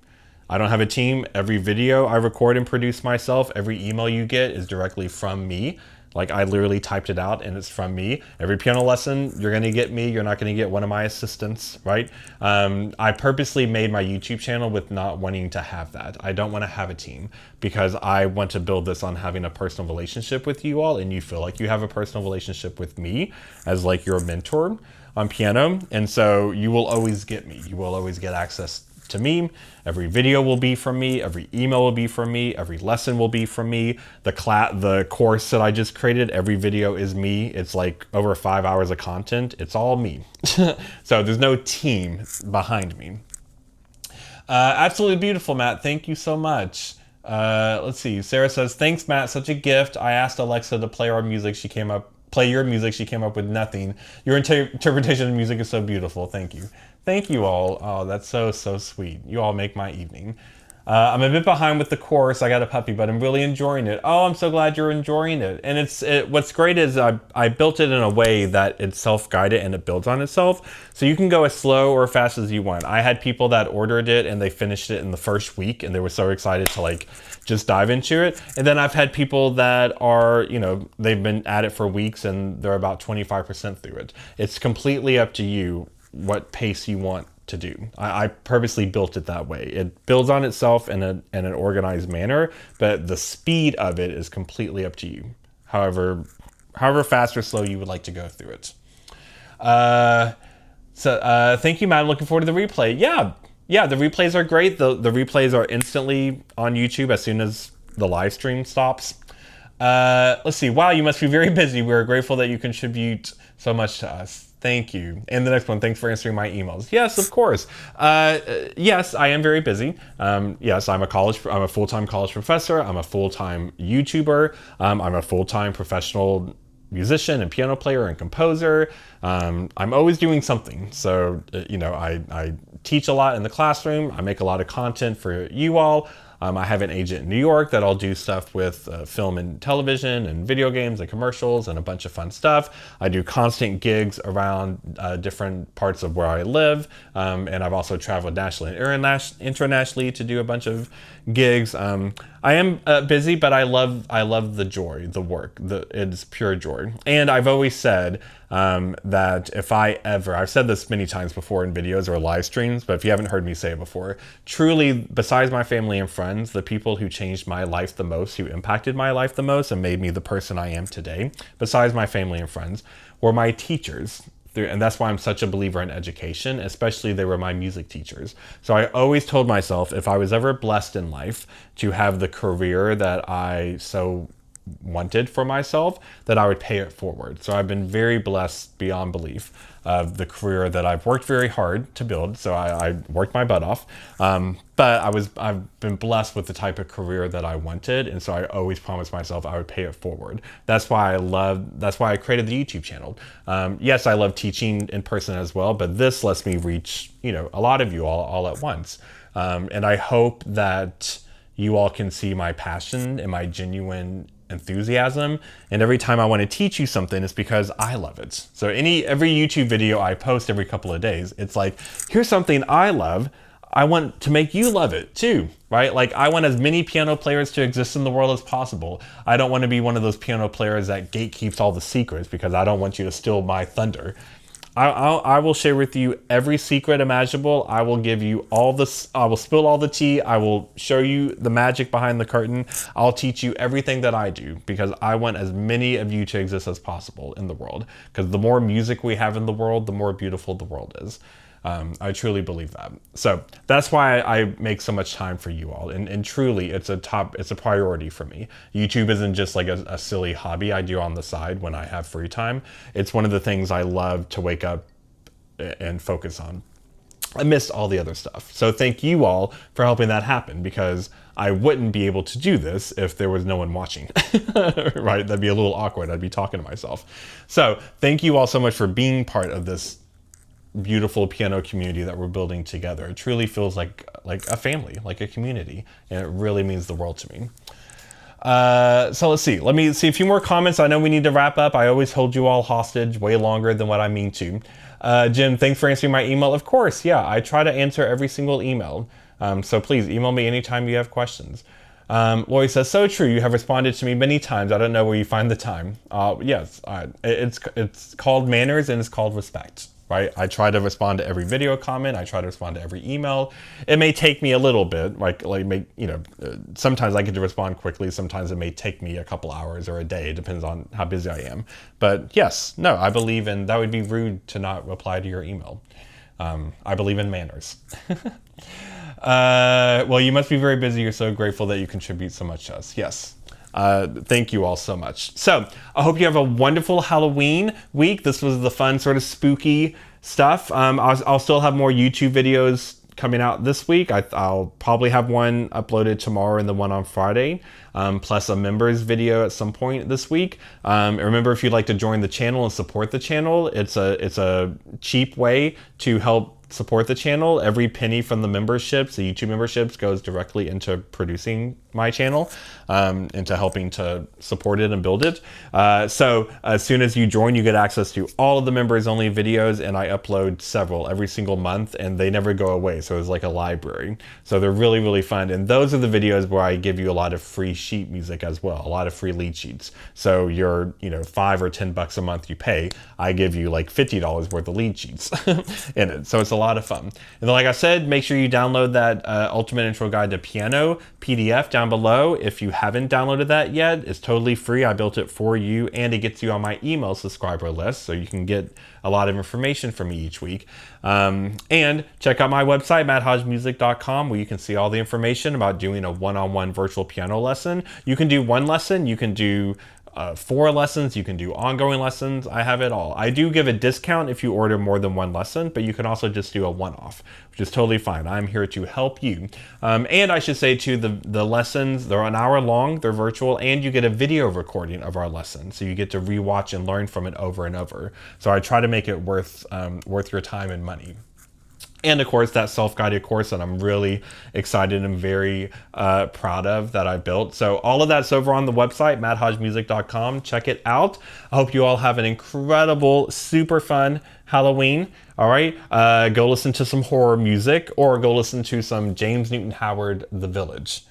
I don't have a team. Every video I record and produce myself, every email you get is directly from me. Like, I literally typed it out and it's from me. Every piano lesson, you're gonna get me. You're not gonna get one of my assistants, right? I purposely made my YouTube channel with not wanting to have that. I don't wanna have a team because I want to build this on having a personal relationship with you all, and you feel like you have a personal relationship with me as like your mentor on piano. And so you will always get me. You will always get access to me. Every video will be from me. Every email will be from me. Every lesson will be from me. The course that I just created, every video is me. It's like over 5 hours of content. It's all me. So there's no team behind me. Absolutely beautiful, Matt. Thank you so much. Let's see. Sarah says, thanks, Matt. Such a gift. I asked Alexa to play your music. She came up with nothing. Your interpretation of music is so beautiful. Thank you. Thank you all. Oh, that's so sweet. You all make my evening. I'm a bit behind with the course. I got a puppy, but I'm really enjoying it. Oh, I'm so glad you're enjoying it. And what's great is I built it in a way that it's self-guided and it builds on itself. So you can go as slow or fast as you want. I had people that ordered it and they finished it in the first week and they were so excited to like just dive into it. And then I've had people that are, they've been at it for weeks and they're about 25% through it. It's completely up to you what pace you want to do. I purposely built it that way. It builds on itself in an organized manner, but the speed of it is completely up to you. However fast or slow you would like to go through it. Thank you, Matt. I'm looking forward to the replay. Yeah, the replays are great. The replays are instantly on YouTube as soon as the live stream stops. Let's see. Wow, you must be very busy. We're grateful that you contribute so much to us. Thank you. And the next one, thanks for answering my emails. Yes, of course. Yes, I am very busy. Yes, I'm a full-time college professor. I'm a full-time YouTuber. I'm a full-time professional musician and piano player and composer. I'm always doing something. So, I teach a lot in the classroom. I make a lot of content for you all. I have an agent in New York that I'll do stuff with film and television and video games and commercials and a bunch of fun stuff. I do constant gigs around different parts of where I live. And I've also traveled nationally and internationally to do a bunch of gigs. I am busy, but I love the joy, the work. It's pure joy. And I've always said that I've said this many times before in videos or live streams, but if you haven't heard me say it before, truly, besides my family and friends, the people who changed my life the most, who impacted my life the most and made me the person I am today, besides my family and friends, were my teachers. And that's why I'm such a believer in education, especially they were my music teachers. So I always told myself if I was ever blessed in life to have the career that I so wanted for myself, that I would pay it forward. So I've been very blessed beyond belief of the career that I've worked very hard to build. So I worked my butt off. But I've been blessed with the type of career that I wanted. And so I always promised myself I would pay it forward. That's why I created the YouTube channel. Yes, I love teaching in person as well, but this lets me reach, a lot of you all at once. And I hope that you all can see my passion and my genuine enthusiasm, and every time I want to teach you something, it's because I love it. So every YouTube video I post every couple of days, it's like, here's something I love. I want to make you love it too, right? Like, I want as many piano players to exist in the world as possible. I don't want to be one of those piano players that gatekeeps all the secrets because I don't want you to steal my thunder. I will share with you every secret imaginable. I will give you I will spill all the tea. I will show you the magic behind the curtain. I'll teach you everything that I do because I want as many of you to exist as possible in the world. Because the more music we have in the world, the more beautiful the world is. I truly believe that. So that's why I make so much time for you all. And truly, it's a priority for me. YouTube isn't just like a silly hobby I do on the side when I have free time. It's one of the things I love to wake up and focus on. I missed all the other stuff. So thank you all for helping that happen because I wouldn't be able to do this if there was no one watching, right? That'd be a little awkward. I'd be talking to myself. So thank you all so much for being part of this beautiful piano community that we're building together. It truly feels like a family, like a community, and it really means the world to me. So let's see. Let me see a few more comments. I know we need to wrap up. I always hold you all hostage way longer than what I mean to. Jim, thanks for answering my email. Of course, yeah, I try to answer every single email. So please email me anytime you have questions. Lori says, so true. You have responded to me many times. I don't know where you find the time. Yes, it's called manners and it's called respect. Right? I try to respond to every video comment. I try to respond to every email. It may take me a little bit, sometimes I get to respond quickly. Sometimes it may take me a couple hours or a day. It depends on how busy I am. But yes, no, I believe in, that would be rude to not reply to your email. I believe in manners. Well, you must be very busy. You're so grateful that you contribute so much to us. Yes. Thank you all so much. So I hope you have a wonderful Halloween week. This was the fun sort of spooky stuff. I'll still have more YouTube videos coming out this week. I'll probably have one uploaded tomorrow and the one on Friday, plus a members video at some point this week. Remember, if you'd like to join the channel and support the channel, it's a cheap way to help support the channel. Every penny from the memberships, the YouTube memberships, goes directly into producing my channel, into helping to support it and build it. So as soon as you join, you get access to all of the members only videos, and I upload several every single month, and they never go away. So it's like a library. So they're really, really fun. And those are the videos where I give you a lot of free sheet music as well, a lot of free lead sheets. So your, $5 or $10 a month you pay, I give you like $50 worth of lead sheets in it. So it's a lot of fun. And then, like I said, make sure you download that Ultimate Intro Guide to Piano PDF down below. If you haven't downloaded that yet, it's totally free. I built it for you, and it gets you on my email subscriber list, so you can get a lot of information from me each week. And check out my website, matthodgemusic.com, where you can see all the information about doing a one-on-one virtual piano lesson. You can do one lesson, you can do 4 lessons, you can do ongoing lessons. I have it all. I do give a discount if you order more than 1 lesson, but you can also just do a one-off, which is totally fine. I'm here to help you. And I should say too, the lessons, they're an hour long, they're virtual, and you get a video recording of our lesson. So you get to rewatch and learn from it over and over. So I try to make it worth your time and money. And of course, that self-guided course that I'm really excited and very proud of that I built. So all of that's over on the website, matthodgemusic.com. Check it out. I hope you all have an incredible, super fun Halloween. All right, go listen to some horror music, or go listen to some James Newton Howard, The Village.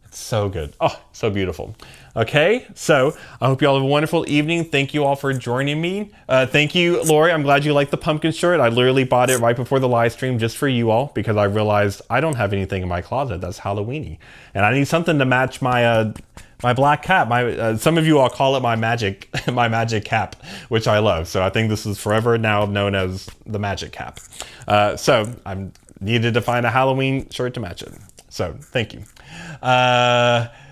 It's so good. Oh, so beautiful. Okay, so I hope you all have a wonderful evening. Thank you all for joining me. Thank you, Lori. I'm glad you liked the pumpkin shirt. I literally bought it right before the live stream just for you all, because I realized I don't have anything in my closet that's Halloweeny, and I need something to match my my black cap. Some of you all call it my magic cap, which I love. So I think this is forever now known as the magic cap. So I needed to find a Halloween shirt to match it. So thank you.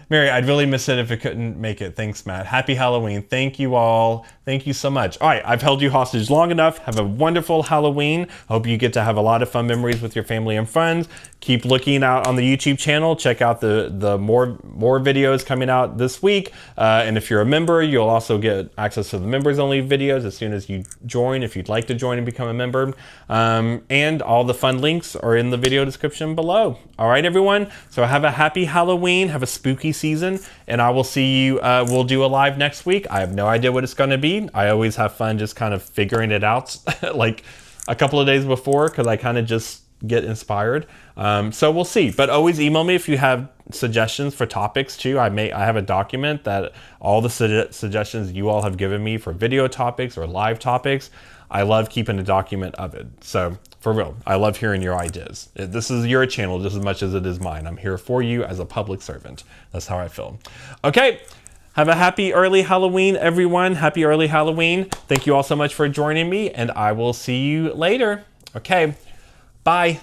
Mary, I'd really miss it if it couldn't make it. Thanks, Matt. Happy Halloween. Thank you all. Thank you so much. All right, I've held you hostage long enough. Have a wonderful Halloween. Hope you get to have a lot of fun memories with your family and friends. Keep looking out on the YouTube channel. Check out the more videos coming out this week. And if you're a member, you'll also get access to the members only videos as soon as you join, if you'd like to join and become a member. And all the fun links are in the video description below. All right, everyone. So have a happy Halloween. Have a spooky season. And I will see you. We'll do a live next week. I have no idea what it's going to be. I always have fun just kind of figuring it out like a couple of days before, because I kind of just get inspired. So we'll see. But always email me if you have suggestions for topics too. I have a document that all the suggestions you all have given me for video topics or live topics. I love keeping a document of it. So for real, I love hearing your ideas. This is your channel just as much as it is mine. I'm here for you as a public servant. That's how I feel. Okay. Have a happy early Halloween, everyone. Happy early Halloween. Thank you all so much for joining me, and I will see you later. Okay, bye.